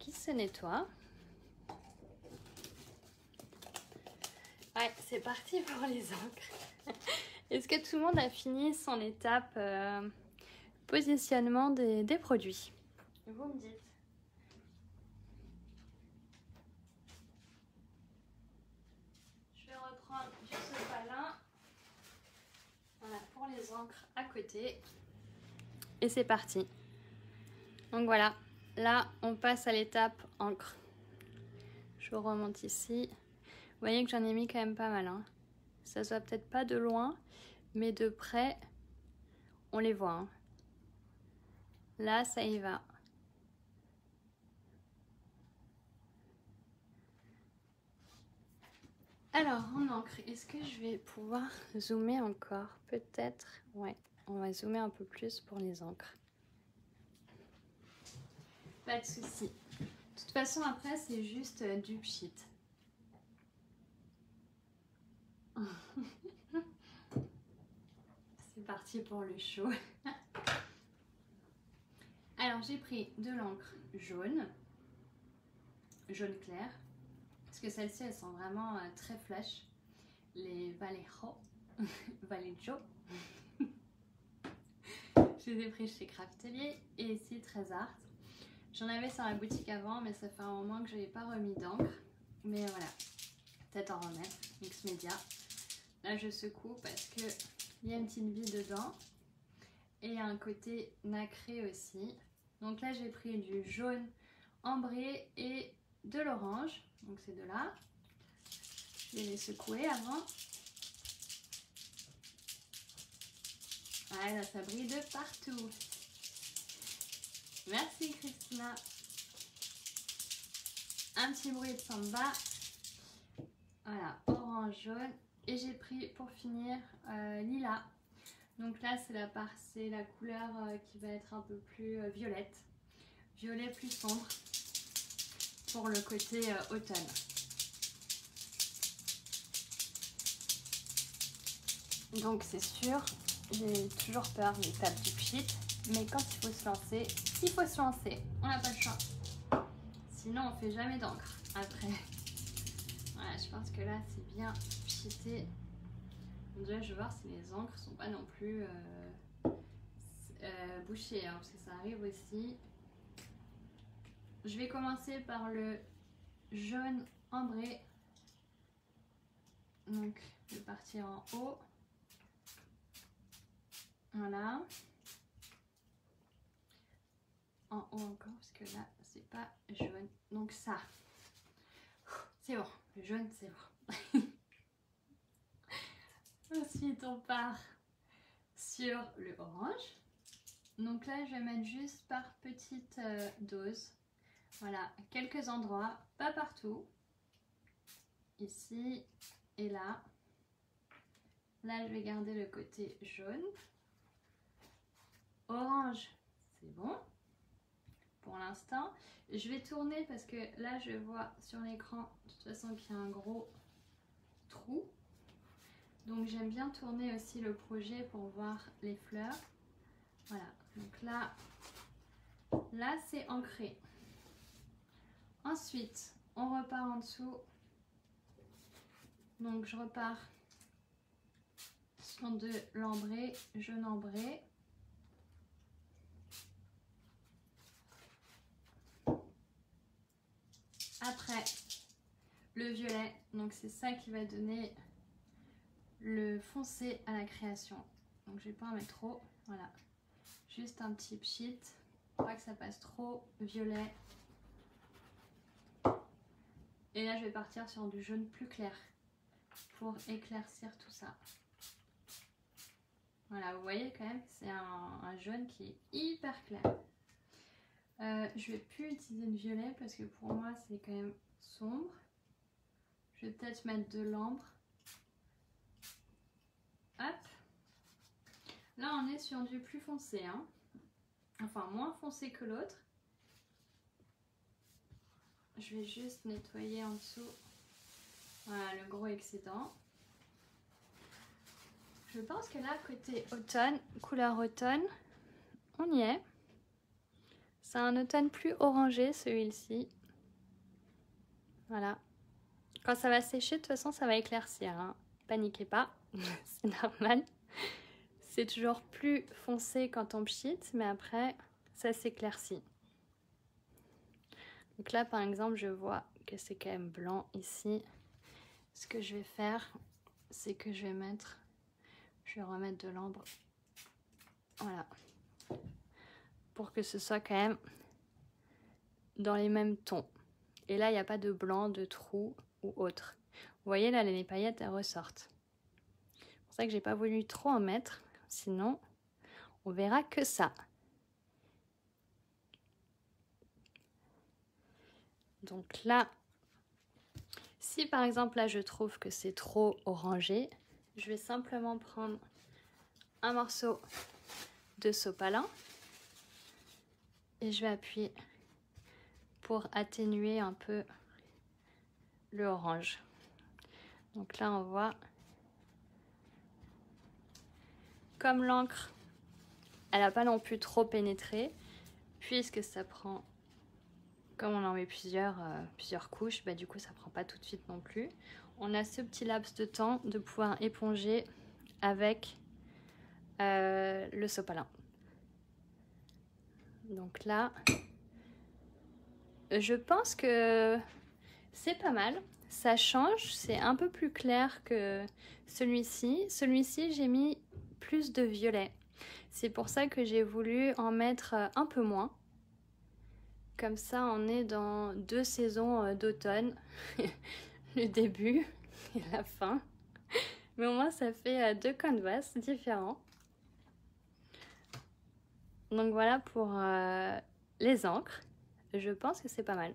qu'il se nettoie. Ouais, c'est parti pour les encres. Est-ce que tout le monde a fini son étape positionnement des produits? Vous me dites. Je vais reprendre du sopalin. Voilà, pour les encres à côté. Et c'est parti. Donc voilà, là on passe à l'étape encre. Je remonte ici. Vous voyez que j'en ai mis quand même pas mal. Hein. Ça se voit peut-être pas de loin, mais de près, on les voit. Hein. Là, ça y va. Alors, en encre, est-ce que je vais pouvoir zoomer encore? Peut-être. Ouais, on va zoomer un peu plus pour les encres. Pas de souci. De toute façon, après, c'est juste du pchit. C'est parti pour le show. Alors, j'ai pris de l'encre jaune clair, parce que celles-ci, elles sont vraiment très flash. Les Vallejo, Vallejo. Je les ai pris chez Craftelier et ici Très Art. J'en avais sur la boutique avant, mais ça fait un moment que je n'avais pas remis d'encre. Mais voilà, peut-être en remettre, Mix Media. Là, je secoue parce que il y a une petite bille dedans et un côté nacré aussi. Donc là, j'ai pris du jaune ambré et de l'orange. Donc ces deux-là. Je vais les secouer avant. Ah, là, ça brille de partout. Merci Christina. Un petit bruit de samba. Voilà, orange, jaune. Et j'ai pris pour finir lilas. Donc là, c'est la couleur qui va être un peu plus violette. Violet plus sombre pour le côté automne. Donc c'est sûr, j'ai toujours peur des tables du pchit, mais quand il faut se lancer, il faut se lancer. On n'a pas le choix. Sinon, on fait jamais d'encre après. Voilà, je pense que là, c'est bien pchité. Déjà, je vais voir si les encres sont pas non plus bouchées, hein, parce que ça arrive aussi. Je vais commencer par le jaune ambré. Donc, je vais partir en haut. Voilà. En haut encore, parce que là, c'est pas jaune. Donc ça, c'est bon. Le jaune, c'est bon. Ensuite, on part sur le orange. Donc là, je vais mettre juste par petite dose. Voilà, à quelques endroits, pas partout. Ici et là. Là, je vais garder le côté jaune. Orange, c'est bon. Pour l'instant, je vais tourner parce que là, je vois sur l'écran, de toute façon, qu'il y a un gros trou. Donc j'aime bien tourner aussi le projet pour voir les fleurs. Voilà, donc là c'est ancré. Ensuite, on repart en dessous. Donc je repars sur de l'ambré, jaune ambré. Après, le violet, donc c'est ça qui va donner le foncé à la création. Donc je vais pas en mettre trop, voilà. Juste un petit pchit, pas que ça passe trop violet. Et là je vais partir sur du jaune plus clair pour éclaircir tout ça. Voilà, vous voyez quand même, c'est un jaune qui est hyper clair. Je vais plus utiliser le violet parce que pour moi c'est quand même sombre. Je vais peut-être mettre de l'ambre. Hop. Là on est sur du plus foncé, hein. Enfin moins foncé que l'autre. Je vais juste nettoyer en dessous, voilà, le gros excédent. Je pense que là côté automne, couleur automne, on y est. C'est un automne plus orangé celui-ci. Voilà. Quand ça va sécher, de toute façon, ça va éclaircir, hein. Paniquez pas, c'est normal. C'est toujours plus foncé quand on pchite, mais après, ça s'éclaircit. Donc là, par exemple, je vois que c'est quand même blanc ici. Ce que je vais faire, c'est que je vais remettre de l'ambre. Voilà. Pour que ce soit quand même dans les mêmes tons. Et là, il n'y a pas de blanc, de trou ou autre. Vous voyez, là, les paillettes, elles ressortent. C'est pour ça que j'ai pas voulu trop en mettre. Sinon, on verra que ça. Donc là, si par exemple, là, je trouve que c'est trop orangé, je vais simplement prendre un morceau de sopalin et je vais appuyer pour atténuer un peu le orange. Donc là, on voit comme l'encre, elle n'a pas non plus trop pénétré, puisque ça prend, comme on en met plusieurs couches, bah du coup ça prend pas tout de suite non plus. On a ce petit laps de temps de pouvoir éponger avec le sopalin. Donc là, je pense que c'est pas mal. Ça change, c'est un peu plus clair que celui-ci. Celui-ci, j'ai mis plus de violet. C'est pour ça que j'ai voulu en mettre un peu moins. Comme ça, on est dans 2 saisons d'automne. Le début et la fin. Mais au moins, ça fait 2 canvas différents. Donc voilà pour les encres. Je pense que c'est pas mal.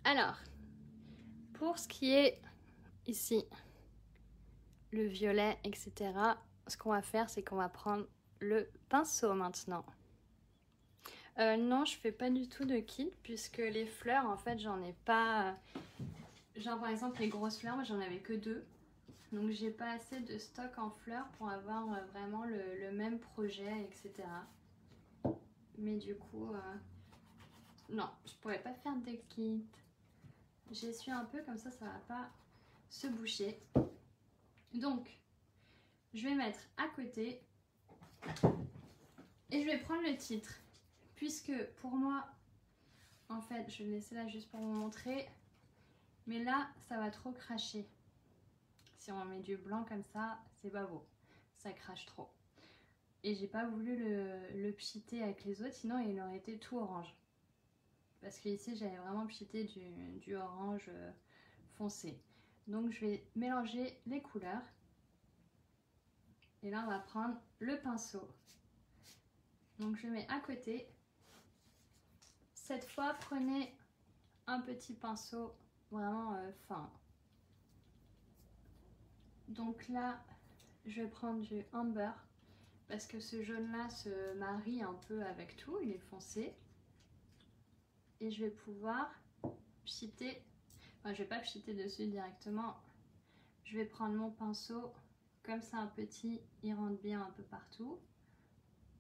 Alors, pour ce qui est ici, le violet, etc., ce qu'on va faire, c'est qu'on va prendre le pinceau maintenant. Non, je fais pas du tout de kit puisque les fleurs, en fait, j'en ai pas. Genre par exemple les grosses fleurs, moi j'en avais que 2. Donc j'ai pas assez de stock en fleurs pour avoir vraiment le même projet, etc. Mais du coup, non, je pourrais pas faire de kit. J'essuie un peu comme ça va pas se boucher. Donc, je vais mettre à côté et je vais prendre le titre. Puisque pour moi, en fait, je vais le laisser là juste pour vous montrer. Mais là, ça va trop cracher. Si on met du blanc comme ça, c'est pas beau. Ça crache trop. Et j'ai pas voulu le pchiter avec les autres, sinon il aurait été tout orange. Parce que ici, j'avais vraiment pchité du orange foncé. Donc je vais mélanger les couleurs. Et là, on va prendre le pinceau. Donc je mets à côté. Cette fois, prenez un petit pinceau vraiment fin. Donc là, je vais prendre du amber parce que ce jaune là se marie un peu avec tout, il est foncé. Et je vais pouvoir pchiter, enfin je vais pas pchiter dessus directement, Je vais prendre mon pinceau, comme c'est un petit, il rentre bien un peu partout.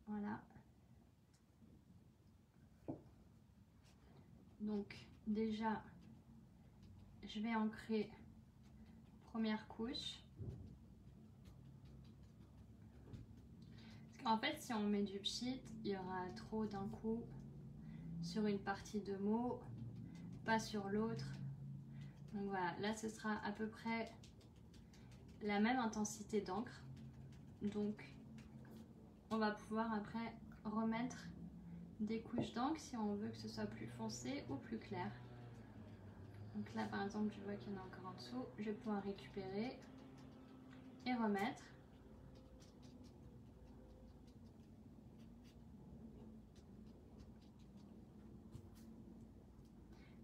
Voilà. Donc déjà, je vais ancrer première couche. Parce qu'en fait, si on met du pchit, il y aura trop d'un coup sur une partie de mot, pas sur l'autre. Donc voilà, là ce sera à peu près la même intensité d'encre. Donc on va pouvoir après remettre des couches d'encre si on veut que ce soit plus foncé ou plus clair. Donc là par exemple je vois qu'il y en a encore en dessous, je vais pouvoir récupérer et remettre.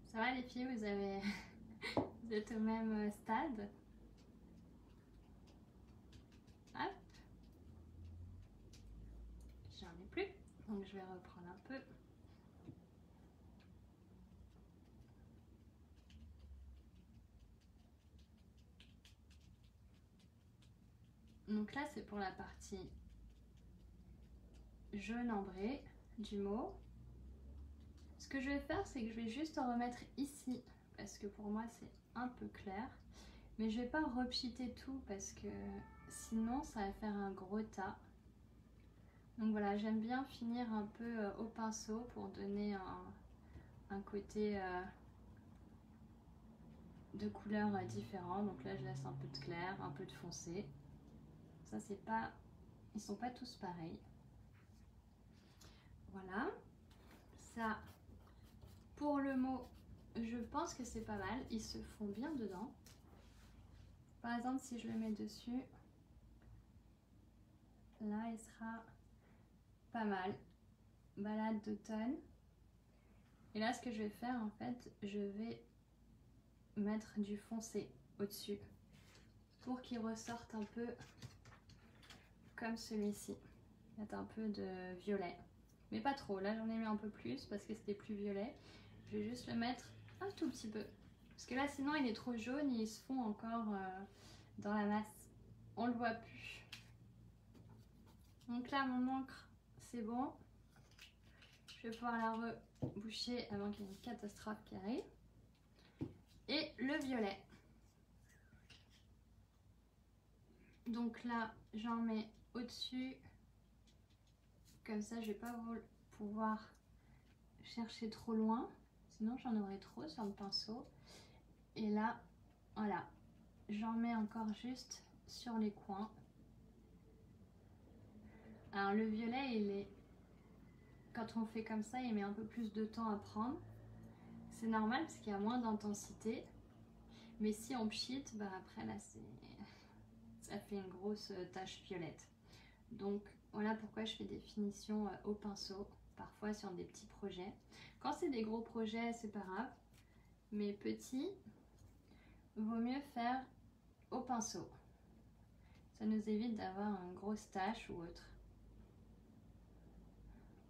Ça va les filles, vous avez vous êtes au même stade? Hop. J'en ai plus, donc je vais reprendre un peu. Donc là c'est pour la partie jaune ambré du mot. Ce que je vais faire, c'est que je vais juste en remettre ici, parce que pour moi c'est un peu clair. Mais je vais pas repchiter tout, parce que sinon ça va faire un gros tas. Donc voilà, j'aime bien finir un peu au pinceau pour donner un côté de couleurs différents. Donc là je laisse un peu de clair, un peu de foncé. Ça c'est pas... Ils sont pas tous pareils. Voilà. Ça, pour le mot, je pense que c'est pas mal. Ils se font bien dedans. Par exemple, si je le mets dessus, là il sera pas mal. Balade d'automne. Et là ce que je vais faire en fait, je vais mettre du foncé au-dessus pour qu'il ressorte un peu comme celui-ci. Mettre un peu de violet. Mais pas trop, là j'en ai mis un peu plus parce que c'était plus violet. Je vais juste le mettre un tout petit peu. Parce que là sinon il est trop jaune et il se fond encore dans la masse. On le voit plus. Donc là mon encre c'est bon. Je vais pouvoir la reboucher avant qu'il y ait une catastrophe qui arrive. Et le violet. Donc là j'en mets au-dessus. Comme ça je vais pas pouvoir chercher trop loin. Sinon j'en aurais trop sur le pinceau. Et là, voilà. J'en mets encore juste sur les coins. Alors le violet, il est... Quand on fait comme ça, il met un peu plus de temps à prendre. C'est normal parce qu'il y a moins d'intensité. Mais si on pchit, bah après là, ça fait une grosse tache violette. Donc voilà pourquoi je fais des finitions au pinceau, parfois sur des petits projets. Quand c'est des gros projets, c'est pas grave. Mais petits, vaut mieux faire au pinceau. Ça nous évite d'avoir une grosse tache ou autre.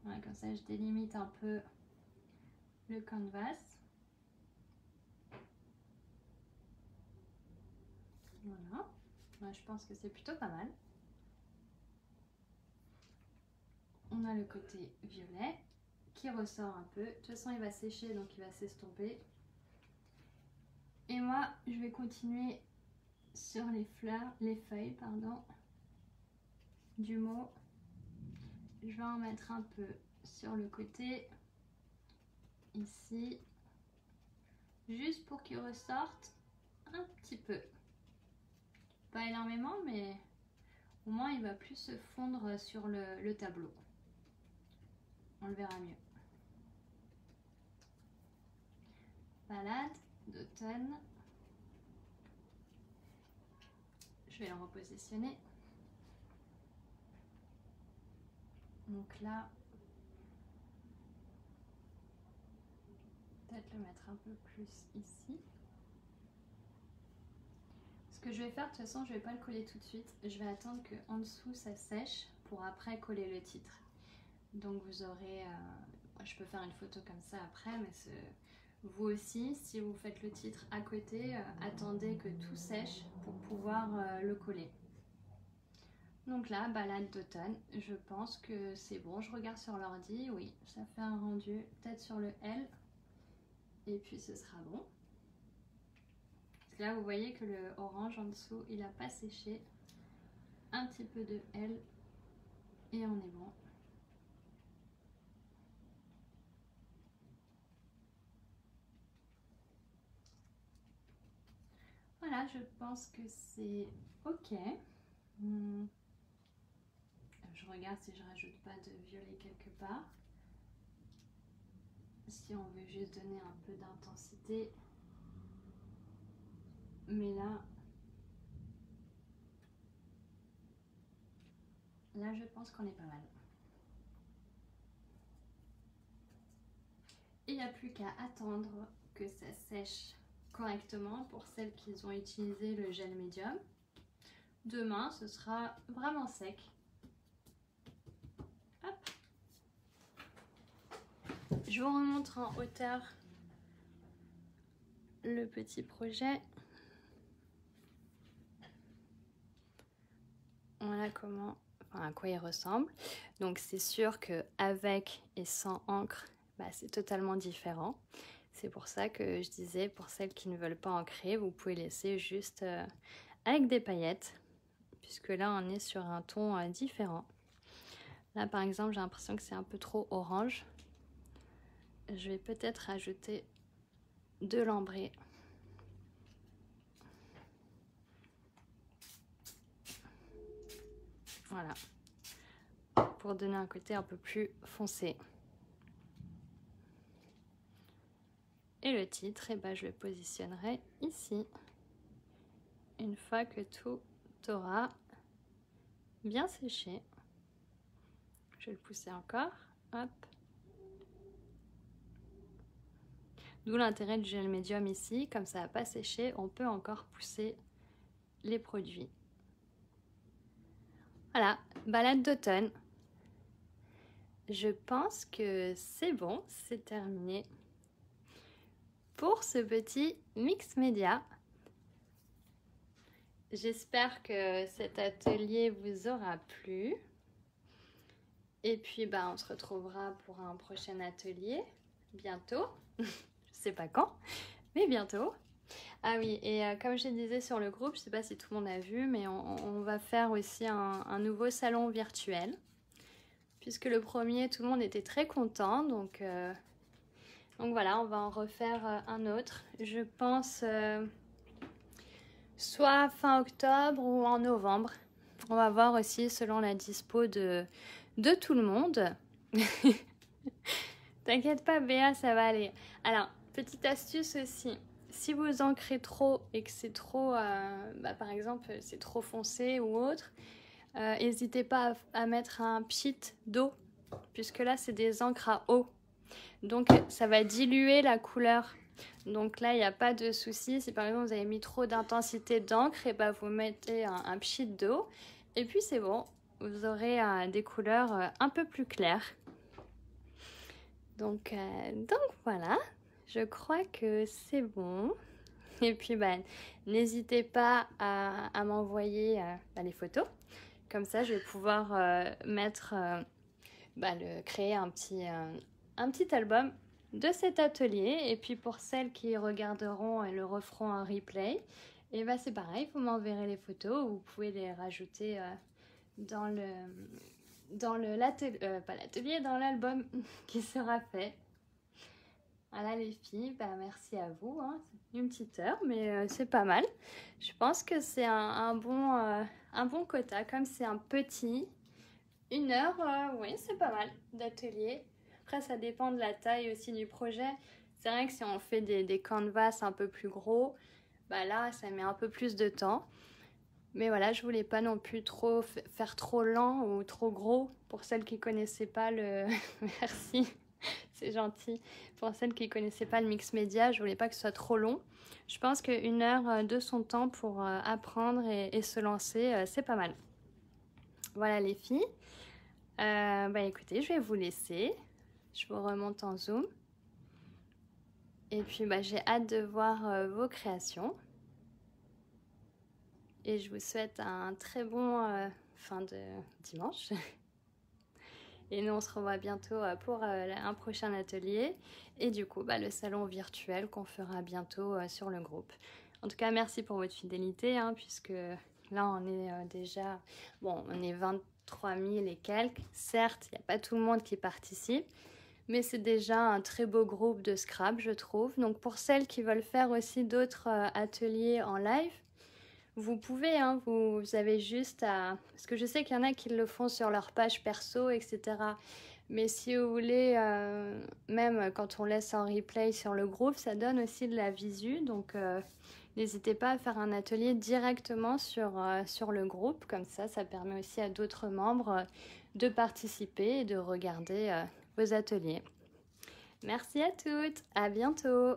Voilà, comme ça je délimite un peu le canvas. Voilà, moi, je pense que c'est plutôt pas mal. On a le côté violet qui ressort un peu. De toute façon il va sécher donc il va s'estomper. Et moi je vais continuer sur les fleurs, les feuilles pardon, du mot. Je vais en mettre un peu sur le côté, ici, juste pour qu'il ressorte un petit peu. Pas énormément, mais au moins il va plus se fondre sur le tableau. On le verra mieux. Balade d'automne. Je vais le repositionner. Donc là, peut-être le mettre un peu plus ici. Ce que je vais faire, de toute façon, je ne vais pas le coller tout de suite. Je vais attendre qu'en dessous ça sèche pour après coller le titre. Donc vous aurez... je peux faire une photo comme ça après, mais Vous aussi, si vous faites le titre à côté, attendez que tout sèche pour pouvoir le coller. Donc là, balade d'automne, je pense que c'est bon. Je regarde sur l'ordi, oui, ça fait un rendu, peut-être sur le L, et puis ce sera bon. Parce que là, vous voyez que le orange en dessous, il n'a pas séché. Un petit peu de L, et on est bon. Voilà, je pense que c'est ok. Je regarde si je rajoute pas de violet quelque part. Si on veut juste donner un peu d'intensité. Mais là, je pense qu'on est pas mal. Il n'y a plus qu'à attendre que ça sèche correctement pour celles qui ont utilisé le gel médium. Demain, ce sera vraiment sec. Hop. Je vous remontre en hauteur le petit projet. Voilà à quoi il ressemble. Donc c'est sûr qu'avec et sans encre, c'est totalement différent. C'est pour ça que je disais, pour celles qui ne veulent pas ancrer, vous pouvez laisser juste avec des paillettes, puisque là on est sur un ton différent. Là par exemple, j'ai l'impression que c'est un peu trop orange. Je vais peut-être rajouter de l'ambré. Voilà, pour donner un côté un peu plus foncé. Et le titre, je le positionnerai ici. Une fois que tout aura bien séché. Je vais le pousser encore. Hop. D'où l'intérêt du gel médium ici. Comme ça n'a pas séché, on peut encore pousser les produits. Voilà, balade d'automne. Je pense que c'est bon, c'est terminé pour ce petit mix média. J'espère que cet atelier vous aura plu. Et puis, on se retrouvera pour un prochain atelier bientôt. Je sais pas quand, mais bientôt. Ah oui, et comme je disais sur le groupe, je sais pas si tout le monde a vu, mais on va faire aussi un nouveau salon virtuel. Puisque le premier, tout le monde était très content. Donc voilà, on va en refaire un autre. Je pense soit fin octobre ou en novembre. On va voir aussi selon la dispo de tout le monde. T'inquiète pas Béa, ça va aller. Alors, petite astuce aussi. Si vous ancrez trop et que c'est trop, par exemple, c'est trop foncé ou autre, n'hésitez pas à mettre un pchit d'eau, puisque là, c'est des encres à eau. Donc, ça va diluer la couleur. Donc là, il n'y a pas de souci. Si par exemple, vous avez mis trop d'intensité d'encre, et vous mettez un pchit d'eau. Et puis, c'est bon. Vous aurez des couleurs un peu plus claires. Donc voilà, je crois que c'est bon. Et puis n'hésitez pas à m'envoyer les photos. Comme ça, je vais pouvoir créer un petit album de cet atelier. Et puis pour celles qui regarderont et le referont en replay, et c'est pareil, vous m'enverrez les photos. Vous pouvez les rajouter dans l'album qui sera fait. Voilà les filles, merci à vous. Hein. Une petite heure, mais c'est pas mal. Je pense que c'est un bon quota. Comme c'est un petit, 1 heure, oui, c'est pas mal d'atelier. Après, ça dépend de la taille aussi du projet. C'est vrai que si on fait des canvas un peu plus gros, là, ça met un peu plus de temps. Mais voilà, je voulais pas non plus faire trop lent ou trop gros. Pour celles qui connaissaient pas le... Merci, c'est gentil. Pour celles qui connaissaient pas le mix média, je voulais pas que ce soit trop long. Je pense qu'1 heure de son temps pour apprendre et se lancer, c'est pas mal. Voilà les filles. Écoutez, je vais vous laisser. Je vous remonte en zoom. Et puis j'ai hâte de voir vos créations. Et je vous souhaite un très bon fin de dimanche. Et nous, on se revoit bientôt pour un prochain atelier. Et du coup, le salon virtuel qu'on fera bientôt sur le groupe. En tout cas, merci pour votre fidélité, hein, puisque là, on est déjà... Bon, on est 23 000 et quelques. Certes, il n'y a pas tout le monde qui participe, mais c'est déjà un très beau groupe de Scrap, je trouve. Donc, pour celles qui veulent faire aussi d'autres ateliers en live, vous pouvez, hein, vous avez juste à... Parce que je sais qu'il y en a qui le font sur leur page perso, etc. Mais si vous voulez, même quand on laisse en replay sur le groupe, ça donne aussi de la visu. Donc, n'hésitez pas à faire un atelier directement sur le groupe. Comme ça permet aussi à d'autres membres de participer et de regarder vos ateliers. Merci à toutes, à bientôt.